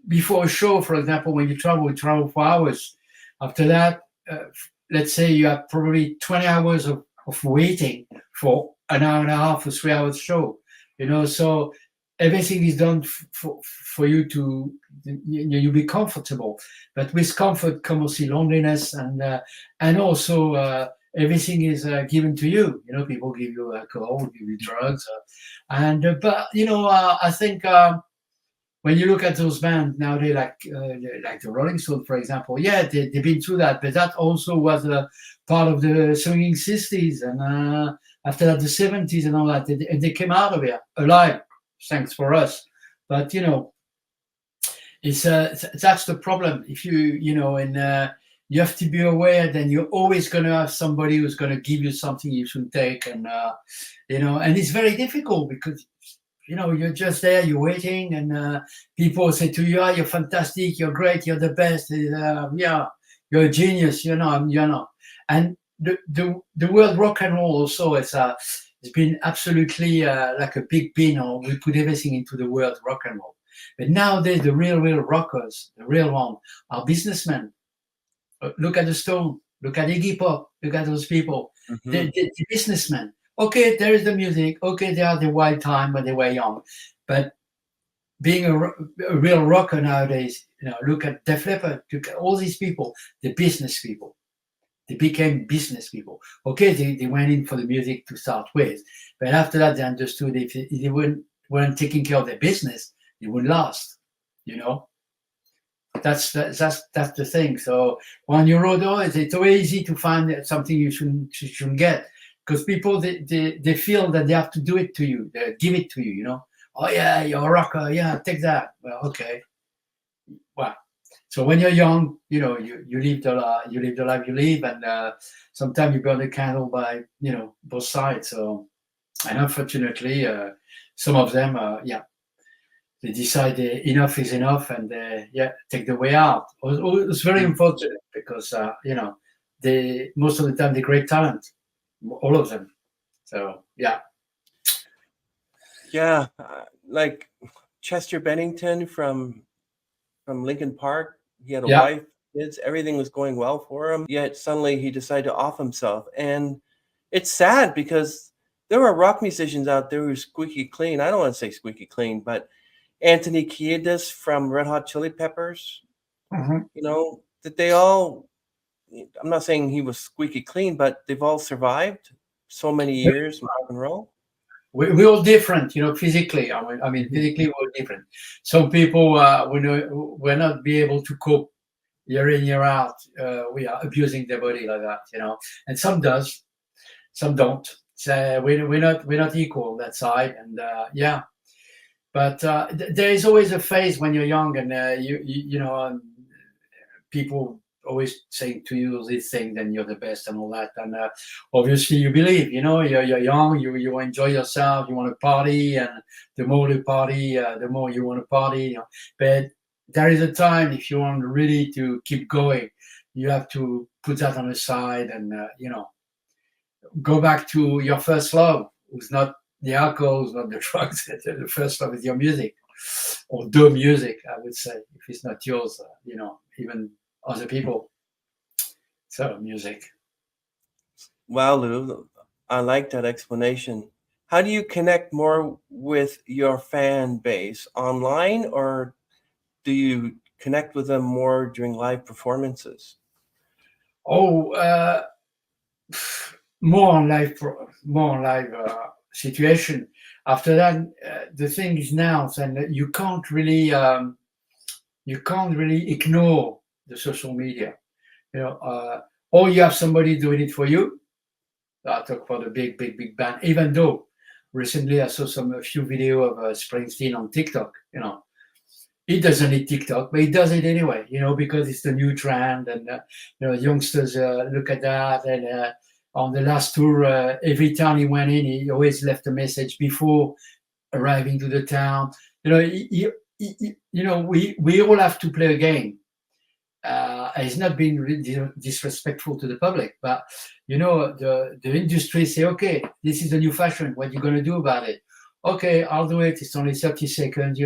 before a show, for example, when you travel for hours. After that, let's say you have probably 20 hours of waiting for an hour and a half or 3 hours show, so everything is done for you to you be comfortable. But with comfort comes also loneliness, and also everything is given to you. People give you alcohol, give you drugs, but I think when you look at those bands nowadays, like the Rolling Stones, for example, yeah, they've been through that, but that also was a part of the swinging 60s, and after that the 70s and all that, and they came out of it alive, thanks for us. But it's that's the problem. If and you have to be aware, then you're always going to have somebody who's going to give you something you should take, and and it's very difficult because you're just there, you're waiting, and people say to you, "Ah, you're fantastic, you're great, you're the best." Yeah, you're a genius. You're not. And the word rock and roll also it's been absolutely like a big bin, or we put everything into the word rock and roll. But nowadays, the real rockers, the real one, are businessmen. Look at the Stone, look at Iggy Pop, look at those people. Mhm. They're businessmen. Okay, there is the music. Okay, they are the wild time when they were young. But being a real rocker nowadays, look at Def Leppard, look at all these people, the business people. They became business people. Okay, they went in for the music to start with. But after that, they understood if they weren't taking care of their business, they wouldn't last. That's the thing. So when you road it's very easy to find something you shouldn't get, because people they feel that they have to do it to you, they give it to you. Oh yeah, you're a rocker. Yeah, take that. Well, okay. Well, so when you're young, you live the life you live, and sometimes you burn the candle by both sides. So, and unfortunately, some of them, they decide enough is enough, and take the way out. It's very unfortunate because they most of the time they're great talent, all of them. So yeah, like Chester Bennington from Lincoln Park. He had a yeah. wife, kids, everything was going well for him. Yet suddenly he decided to off himself, and it's sad because there are rock musicians out there who are squeaky clean. I don't want to say squeaky clean, but Anthony Kiedis from Red Hot Chili Peppers, Mhm. that they all, I'm not saying he was squeaky clean, but they've all survived so many years in rock and roll. We're all different, physically. I mean, Mhm. physically we're different. Some people will not be able to cope year in year out. We are abusing their body like that, and some does, some don't. So we're not equal that side, and yeah. But there is always a phase when you're young, and people always saying to you this thing, then you're the best and all that. And obviously you believe, you're young, you enjoy yourself, you want to party, and the more you party, the more you want to party. But there is a time, if you want really to keep going, you have to put that on the side, and go back to your first love, who's not the alcohol, who's not the drugs. The first love is your music, or the music, I would say, if it's not yours, even other people. So music. Wow, Lou, I like that explanation. How do you connect more with your fan base online, or do you connect with them more during live performances? Oh, more on live situation. After that, the thing is now, then you can't really ignore the social media. Or you have somebody doing it for you. I talk about a big band. Even though recently I saw a few video of Springsteen on TikTok. He doesn't need TikTok, but he does it anyway. Because it's the new trend, and youngsters look at that. And on the last tour, every time he went in, he always left a message before arriving to the town. We all have to play a game. It's not being disrespectful to the public, but the industry say, okay, this is the new fashion. What are you going to do about it? Okay, I'll do it. It's only 30 seconds.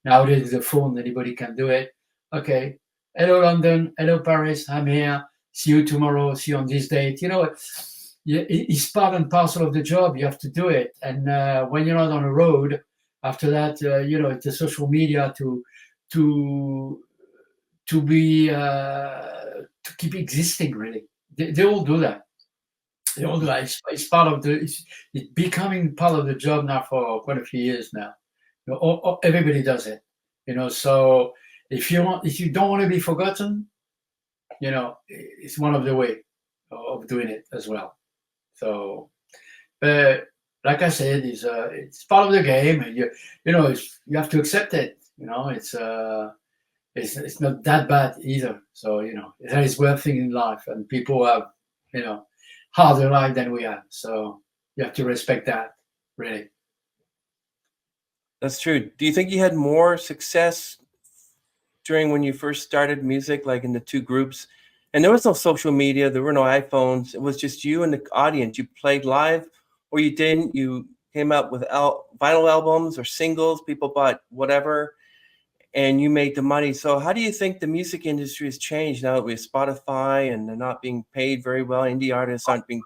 Nowadays with the phone, anybody can do it. Okay, hello London, hello Paris, I'm here. See you tomorrow. See you on this date. it's part and parcel of the job. You have to do it. And when you're not on the road, after that, it's the social media to be to keep existing. Really, they all do that. They all do that. It's part of it's becoming part of the job now for quite a few years now. Everybody does it. So if you don't want to be forgotten, it's one of the way of doing it as well. So, but like I said, it's part of the game, and you have to accept it. It's not that bad either. So there is worse thing in life, and people have harder life than we have. So you have to respect that, really. That's true. Do you think you had more success during when you first started music, like in the two groups? And there was no social media, there were no iPhones. It was just you and the audience. You played live, or you didn't. You came out with vinyl albums or singles. People bought whatever, and you made the money. So how do you think the music industry has changed now that we have Spotify and they're not being paid very well? Indie artists aren't being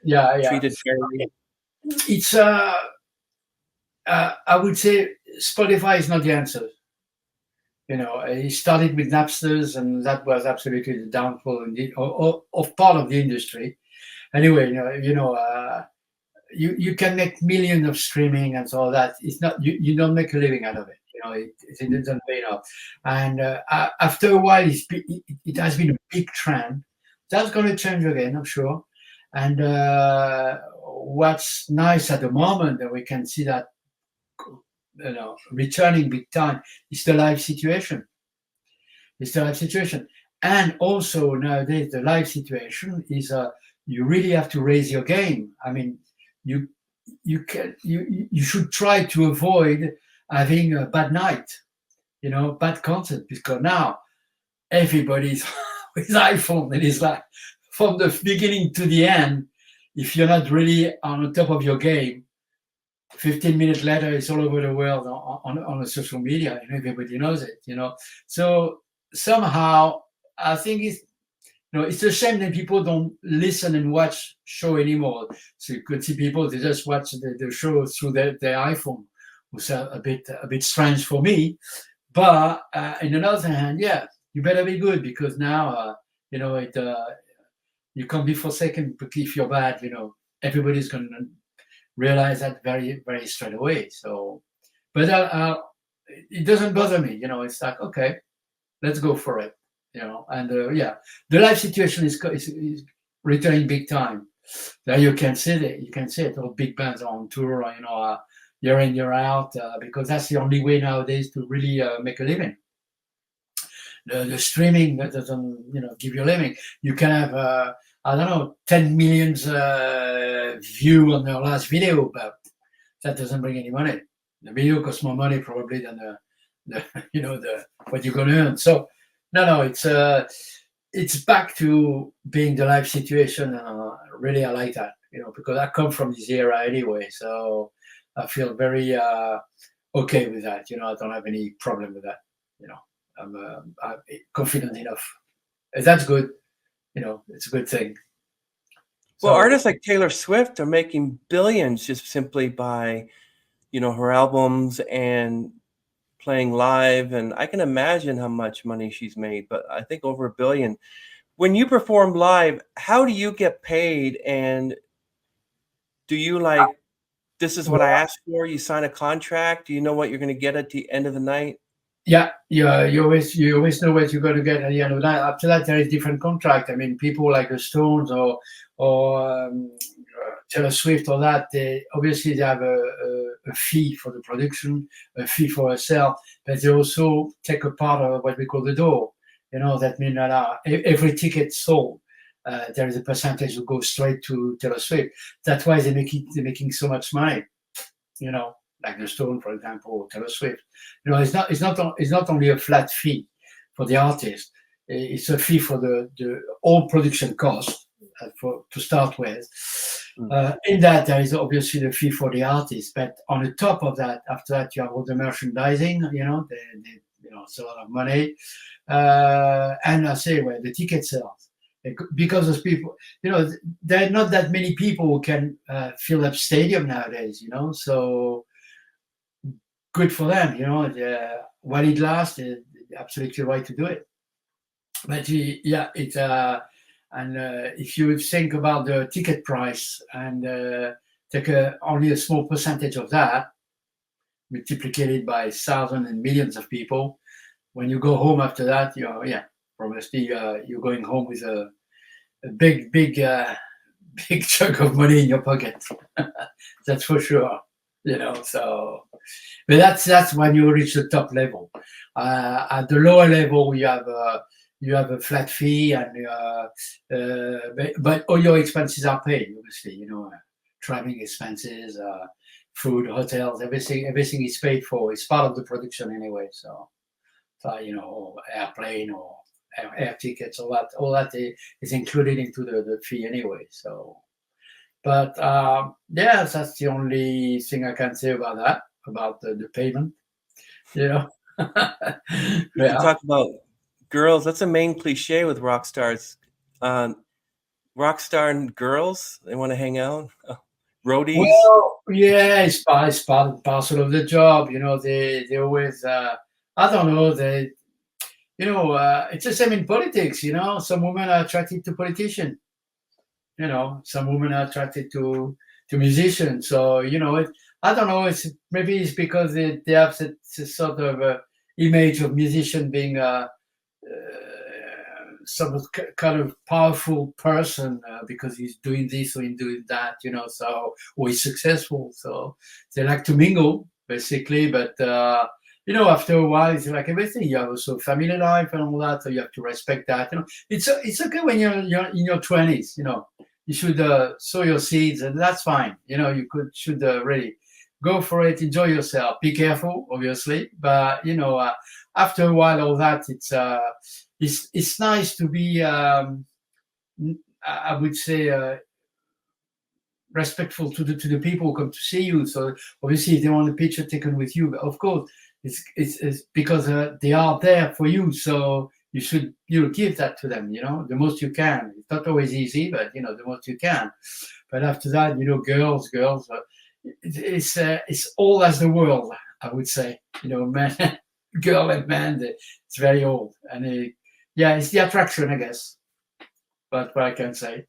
treated fairly. It's I would say Spotify is not the answer. It started with Napsters, and that was absolutely the downfall of part of the industry. Anyway, you can make millions of streaming and so that. It's not you don't make a living out of it. It doesn't pay enough. And after a while, it has been a big trend. That's going to change again, I'm sure. And what's nice at the moment that we can see that returning big time is the live situation. And also nowadays the live situation is you really have to raise your game. I mean, you should try to avoid having a bad night, bad concert, because now everybody's with iPhone, and it's like from the beginning to the end, if you're not really on the top of your game, 15 minutes later, it's all over the world on the social media, and everybody knows it. So somehow, I think it's a shame that people don't listen and watch show anymore. So you could see people, they just watch the show through their iPhone, which is a bit strange for me. But in another hand, yeah, you better be good, because now you can't be forsaken if you're bad. Everybody's going to realize that very, very straight away. So, but it doesn't bother me. It's like, okay, let's go for it. And the live situation is returning big time. There you can see it. You can see it. All big bands are on tour. Year in, year out, because that's the only way nowadays to really make a living. The streaming that doesn't give you a living. You can have 10 million view on their last video, but that doesn't bring any money. The video costs more money probably than the what you're going to earn. So no, it's back to being the live situation. Really, I like that, because I come from this era anyway. So I feel very okay with that. I don't have any problem with that. I'm confident enough. That's good. It's a good thing. Well, artists like Taylor Swift are making billions just simply by, her albums and playing live. And I can imagine how much money she's made, but I think over $1 billion. When you perform live, how do you get paid? And do you this is what I asked for? You sign a contract? Do you know what you're going to get at the end of the night? Yeah. You always know what you're going to get at the end of the night. After that, there is different contract. I mean, people like the Stones or Taylor Swift or that, they have a fee for the production, a fee for a sale, but they also take a part of what we call the door. That means that every ticket sold, there is a percentage that goes straight to Taylor Swift. That's why they're making so much money. Like the Stone, for example, or Taylor Swift. It's not only a flat fee for the artist. It's a fee for the all production costs to start with. In that, there is obviously the fee for the artist, but on the top of that, after that, you have all the merchandising. It's a lot of money, and I say, the ticket sales. because those people, there are not that many people who can fill up stadium nowadays. So good for them. While it lasts, absolutely right to do it. But yeah, it's and if you think about the ticket price and take only a small percentage of that, multiplicated by thousands and millions of people, when you go home after that, obviously you're going home with a big, big, big chunk of money in your pocket. That's for sure. So, but that's when you reach the top level. At the lower level, you have a flat fee, and but all your expenses are paid. Obviously, traveling expenses, food, hotels, everything is paid for. It's part of the production anyway. So airplane or air tickets, all that is included into the fee anyway. So, but yeah, that's the only thing I can say about that, about the payment. You Yeah. talk about girls. That's a main cliche with rock stars. Rock star and girls, they want to hang out. Roadies. Well, yeah, it's part and parcel of the job. They always, I don't know, it's the same in politics. Some women are attracted to politicians. Some women are attracted to musicians. So I don't know. Maybe it's because they have this sort of image of musician being some kind of powerful person because he's doing this or he's doing that. Or he's successful. So they like to mingle basically, but. After a while, it's like everything. You have also family life and all that, so you have to respect that. It's okay when you're in your 20s. You should sow your seeds, and that's fine. You should really go for it, enjoy yourself. Be careful, obviously, but after a while, all that it's nice to be. I would say. Respectful to the people who come to see you. So obviously, if they want a picture taken with you, of course, it's because they are there for you. So you should give that to them. The most you can. It's not always easy, but the most you can. But after that, girls, it's all as the world. I would say, man, girl and man, it's very old, and it's the attraction, I guess. But what I can say.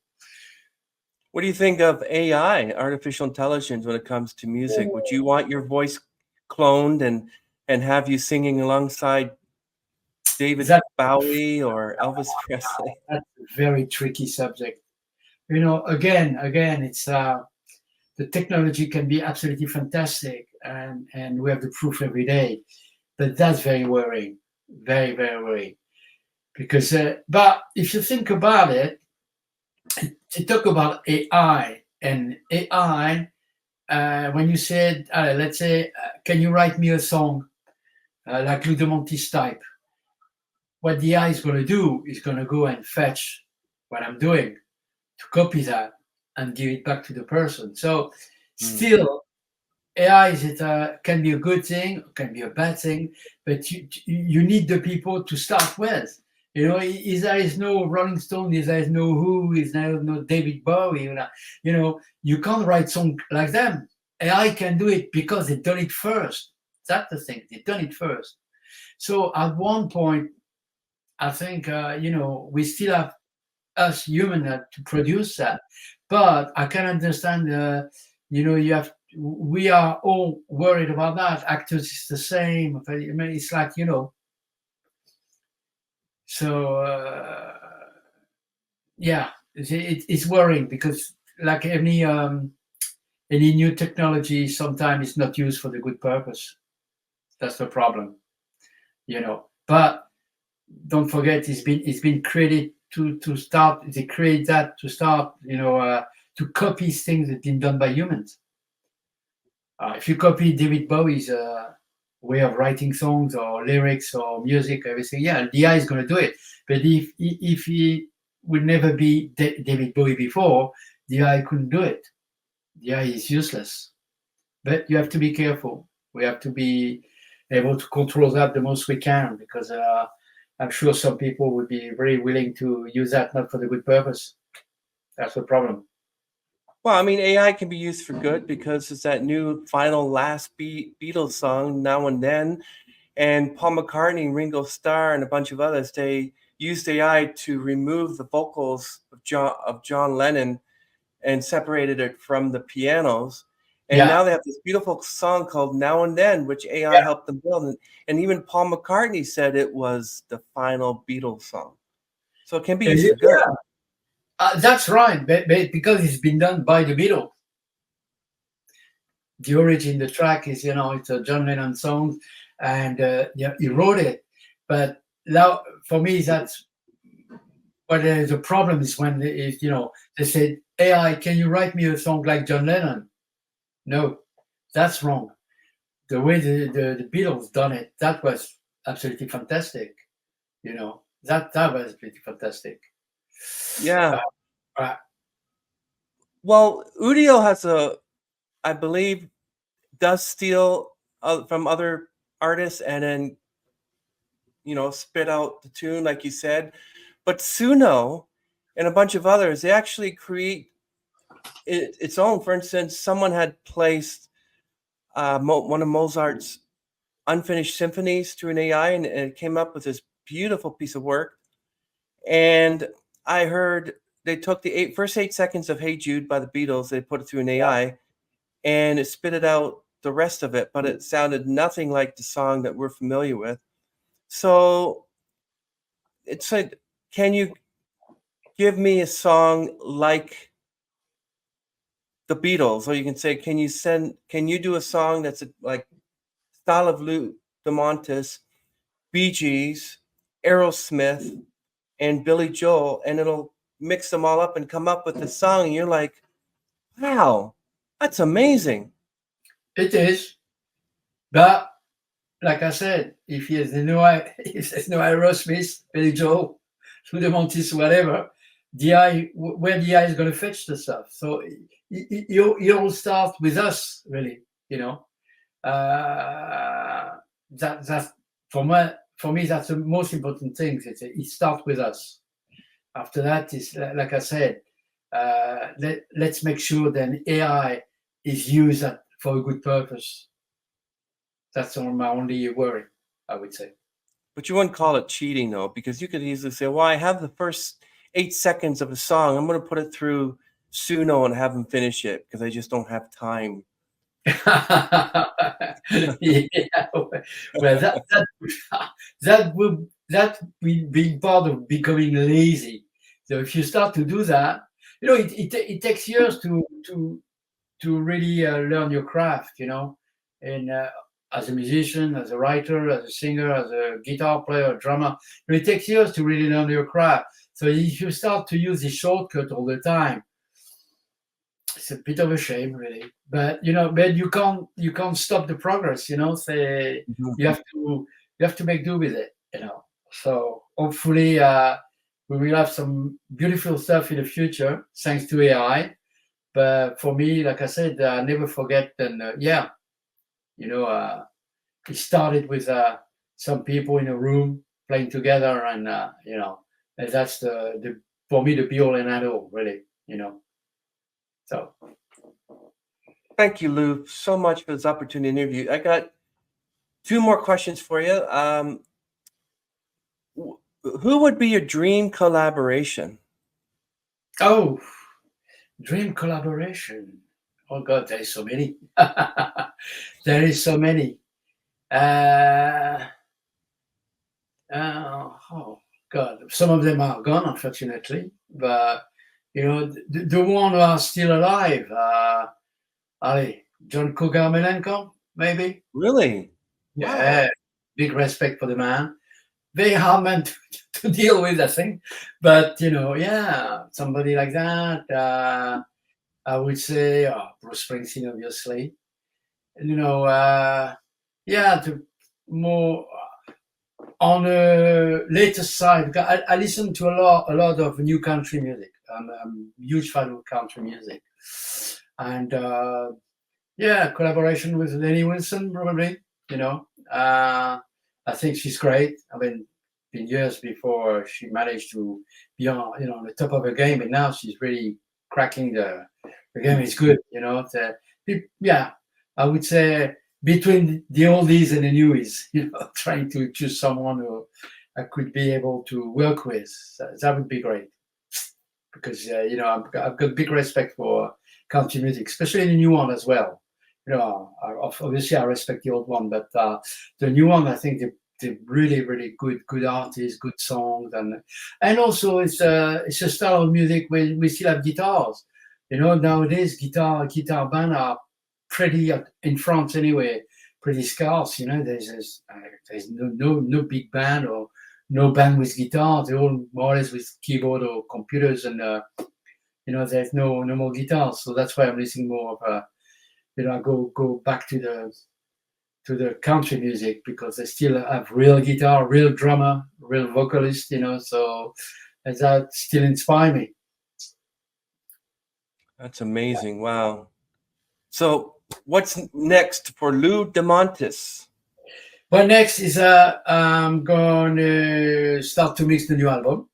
What do you think of AI, artificial intelligence, when it comes to music? Would you want your voice cloned and have you singing alongside David Bowie or Elvis Presley? That's a very tricky subject. Again, it's the technology can be absolutely fantastic, and we have the proof every day. But that's very worrying, very, very worrying. Because, but if you think about it, to talk about AI, and AI, when you said, let's say, can you write me a song like Demontis type? What the AI is going to do is going to go and fetch what I'm doing, to copy that and give it back to the person. So still, AI can be a good thing, can be a bad thing, but you need the people to start with. There is no Rolling Stone, there is no Who, there is no David Bowie. You can't write songs like them. AI can do it because they've done it first. That's the thing. They've done it first. So at one point, I think, we still have us human to produce that. But I can understand, we are all worried about that. Actors is the same. It's like, so it's worrying because like any new technology, sometimes it's not used for the good purpose. That's the problem, But don't forget, it's been created to start. They create that to start, to copy things that have been done by humans. If you copy David Bowie's way of writing songs or lyrics or music, everything, the AI is going to do it. But if he would never be David Bowie before, the AI couldn't do it. The AI is useless. But you have to be careful. We have to be able to control that the most we can, because I'm sure some people would be very willing to use that not for the good purpose. That's the problem. Well, I mean, AI can be used for good because it's that new final last Beatles song, Now and Then, and Paul McCartney, Ringo Starr, and a bunch of others. They used AI to remove the vocals of John Lennon and separated it from the pianos. And Yeah, now they have this beautiful song called Now and Then, which AI yeah, helped them build. And even Paul McCartney said it was the final Beatles song. So it can be used for good. yeah. That's right, but because it's been done by the Beatles. The origin, the track is, it's a John Lennon song, and yeah, he wrote it. But now, for me, that's what the problem is when they said, "AI, can you write me a song like John Lennon?" No, that's wrong. The way the Beatles done it, that was absolutely fantastic. That was pretty fantastic. Yeah. Uh, Well, Udio I believe, does steal from other artists and then, spit out the tune, like you said. But Suno and a bunch of others, they actually create its own. For instance, someone had placed one of Mozart's unfinished symphonies through an AI, and it came up with this beautiful piece of work. And I heard they took the first 8 seconds of "Hey Jude" by the Beatles, they put it through an AI, and it spit it out the rest of it, but it sounded nothing like the song that we're familiar with. So it's like, can you give me a song like the Beatles? Or you can say, can you do a song that's like style of Lou Demontis, Bee Gees, Aerosmith, and Billy Joel, and it'll mix them all up and come up with a song. And you're like, wow, that's amazing. it is, but like I said, if there's if there's no Aerosmith, Billy Joel, through the Montis, whatever, where the eye is going to fetch the stuff. So you all start with us, really. That's for me that's the most important thing. It starts with us. After that is like I said, let's make sure then AI is used for a good purpose. That's my only worry, I would say. But you wouldn't call it cheating, though, because you could easily say, well, I have the first 8 seconds of a song. I'm going to put it through Suno and have them finish it because I just don't have time. Yeah, well, that will be part of becoming lazy. So if you start to do that, it takes years to really learn your craft. And as a musician, as a writer, as a singer, as a guitar player, drummer, it takes years to really learn your craft. So if you start to use the shortcut all the time, it's a bit of a shame, really. But you can't stop the progress. Say Mhm. you have to make do with it. So hopefully we will have some beautiful stuff in the future thanks to AI. But for me, like I said, I never forget. And it started with some people in a room playing together, and that's the for me the be all and end all, really. So. Thank you, Lou, so much for this opportunity to interview. I got two more questions for you. Who would be your dream collaboration? Oh, dream collaboration. Oh God, there is so many. There is so many. Uh, oh God, some of them are gone, unfortunately. But the one who are still alive. Ali, John Cougar Melenko, maybe. Really? Yeah, Wow. big respect for the man. Very hard man to deal with, I think. But yeah, somebody like that. I would say Bruce Springsteen, obviously. Yeah, to more on the latest side. I listen to a lot of new country music. I'm a huge fan of country music, and yeah, collaboration with Lenny Wilson probably. I think she's great. I mean, been years before she managed to be on, on the top of her game, and now she's really cracking the game is good. Yeah, I would say between the oldies and the newies, trying to choose someone who I could be able to work with. That would be great, because I've got big respect for country music, especially the new one as well. Obviously I respect the old one, but the new one, I think they're really, really good artists, good songs, and also it's a style of music where we still have guitars. Nowadays guitar band are pretty, in France anyway, pretty scarce. There's no big band or no band with guitar. They're all more or less with keyboard or computers, and there's no more guitars. So that's why I'm listening more of I go back to the country music, because they still have real guitar, real drummer, real vocalist. So that still inspire me. That's amazing. Wow. So what's next for Lou Demontis? Well, next is I'm going to start to mix the new album.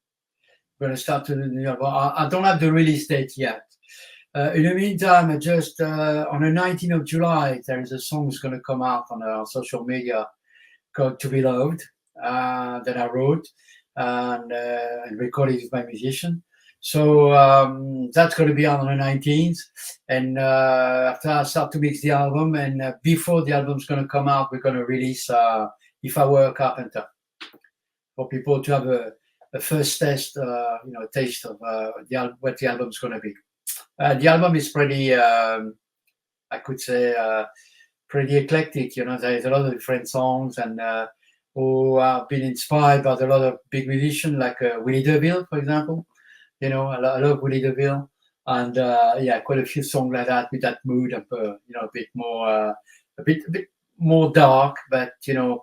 I'm going to start to the new album. I don't have the release date yet. In the meantime, I just on the 19th of July, there is a song that's going to come out on our social media called "To Be Loved" that I wrote and recorded with my musician. So that's going to be out on the 19th. And after I start to mix the album, and before the album's going to come out, we're going to release "If I Were a Carpenter," for people to have a first taste of what the album's going to be. The album is pretty, I could say, pretty eclectic. There's a lot of different songs, and who have been inspired by a lot of big musicians, like Willie DeVille, for example. I love Willie DeVille, and quite a few songs like that, with that mood of a bit more dark, but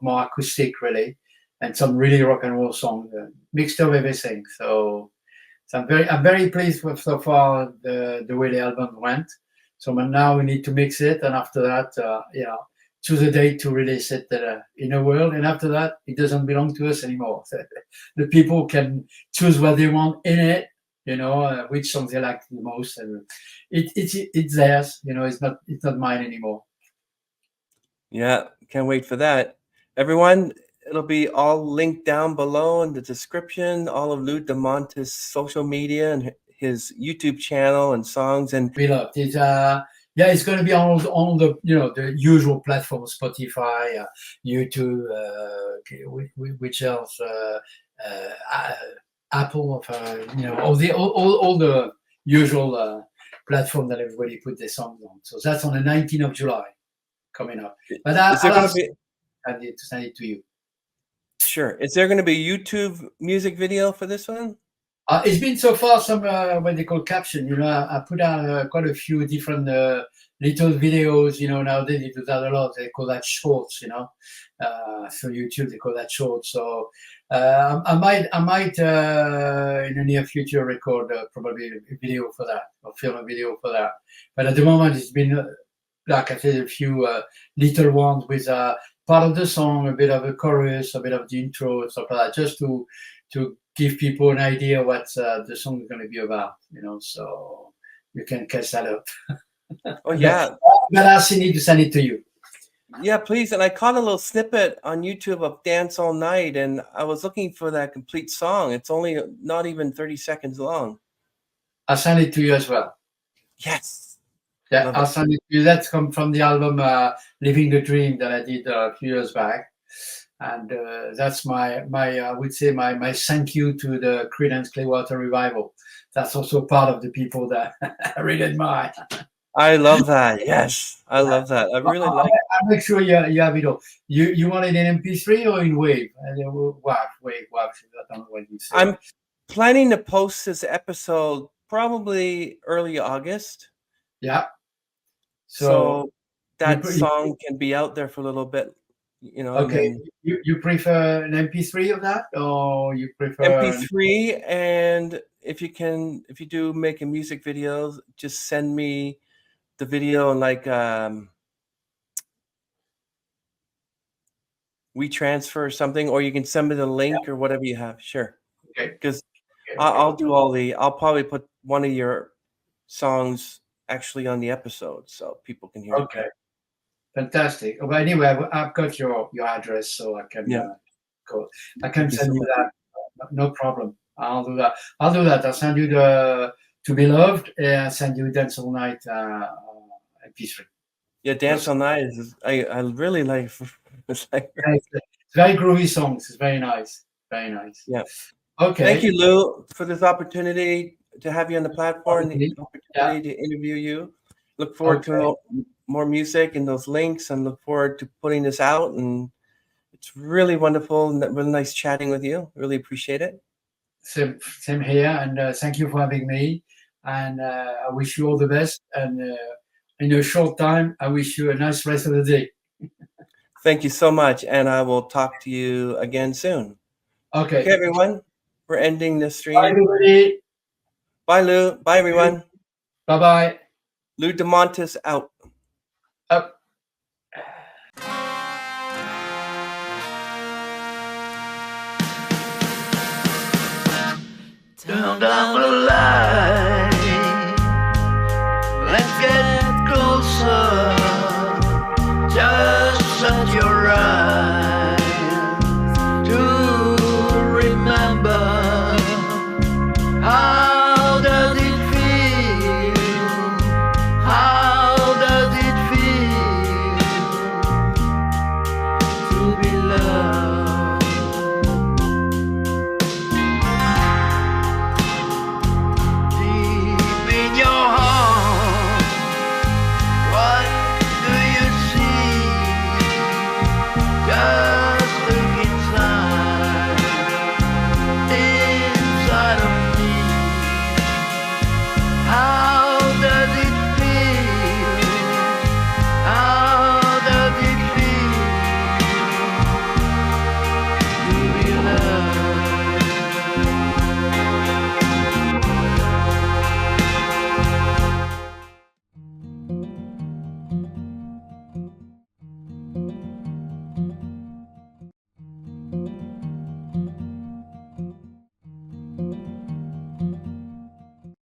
more acoustic, really, and some really rock and roll songs, mixed of everything. So I'm very pleased with so far the way the album went. So now we need to mix it, and after that, choose a date to release it in the world. And after that, it doesn't belong to us anymore. The people can choose what they want in it, which songs they like the most, and it's theirs. It's not mine anymore. Yeah, can't wait for that. Everyone, it'll be all linked down below in the description, all of Lou Demontis' social media and his YouTube channel and songs. And Beloved, it's going to be on the the usual platforms: Spotify, YouTube, which else, Apple, all the usual platform that everybody put their songs on. So that's on the 19th of July coming up. But I'll send it to you. Sure. Is there going to be a YouTube music video for this one? It's been so far some what they call caption. I put out quite a few different little videos. Nowadays they do that a lot. They call that shorts. So YouTube they call that shorts. So I might in the near future record probably a video for that, or film a video for that. But at the moment it's been like I said, a few little ones with part of the song, a bit of a chorus, a bit of the intro, stuff like that, just to give people an idea what the song is going to be about, so you can catch that up. Oh, yeah. But I still need to send it to you. Yeah, please. And I caught a little snippet on YouTube of Dance All Night, and I was looking for that complete song. It's only not even 30 seconds long. I'll send it to you as well. Yes. Yeah, I'll send it to you. That's come from the album Living the Dream that I did a few years back. And that's my I would say my thank you to the Creedence Clearwater Revival. That's also part of the people that I really admire. I love that. Yes, I love that. I really like it. I'll make sure you have it all. You want it in MP3 or in WAV? WAV. I don't know what you say. I'm planning to post this episode probably early August. Yeah. So that song can be out there for a little bit. Okay. You prefer an MP3 of that, or you prefer MP3? And if you do make a music video, just send me the video and WeTransfer or something, or you can send me the link Yeah. or whatever you have. Sure, Okay. because Okay. I'll do all the. I'll probably put one of your songs actually on the episode so people can hear it Okay. too. Fantastic. Oh, but anyway, I've got your address, so I can Yeah. go. I can Thank you send so you much. that. No problem. I'll do that. I'll send you the To Be Loved, and I'll send you Dance All Night MP3. Yeah, Dance All Night is I really like. It's like, It's very groovy songs. It's very nice. Very nice. yeah. Okay. Thank you, Lou, for this opportunity to have you on the platform, the Okay. Yeah. opportunity to interview you. Look forward Okay. to more music and those links, and look forward to putting this out. And it's really wonderful and really nice chatting with you. Really appreciate it. Same here, and thank you for having me. And I wish you all the best. And in a short time, I wish you a nice rest of the day. Thank you so much, and I will talk to you again soon. Okay. Okay, everyone, we're ending the Bye, stream. everybody. Bye, Lou. Bye, everyone. Bye bye. Lou Demontis out. Up. Turn down the light.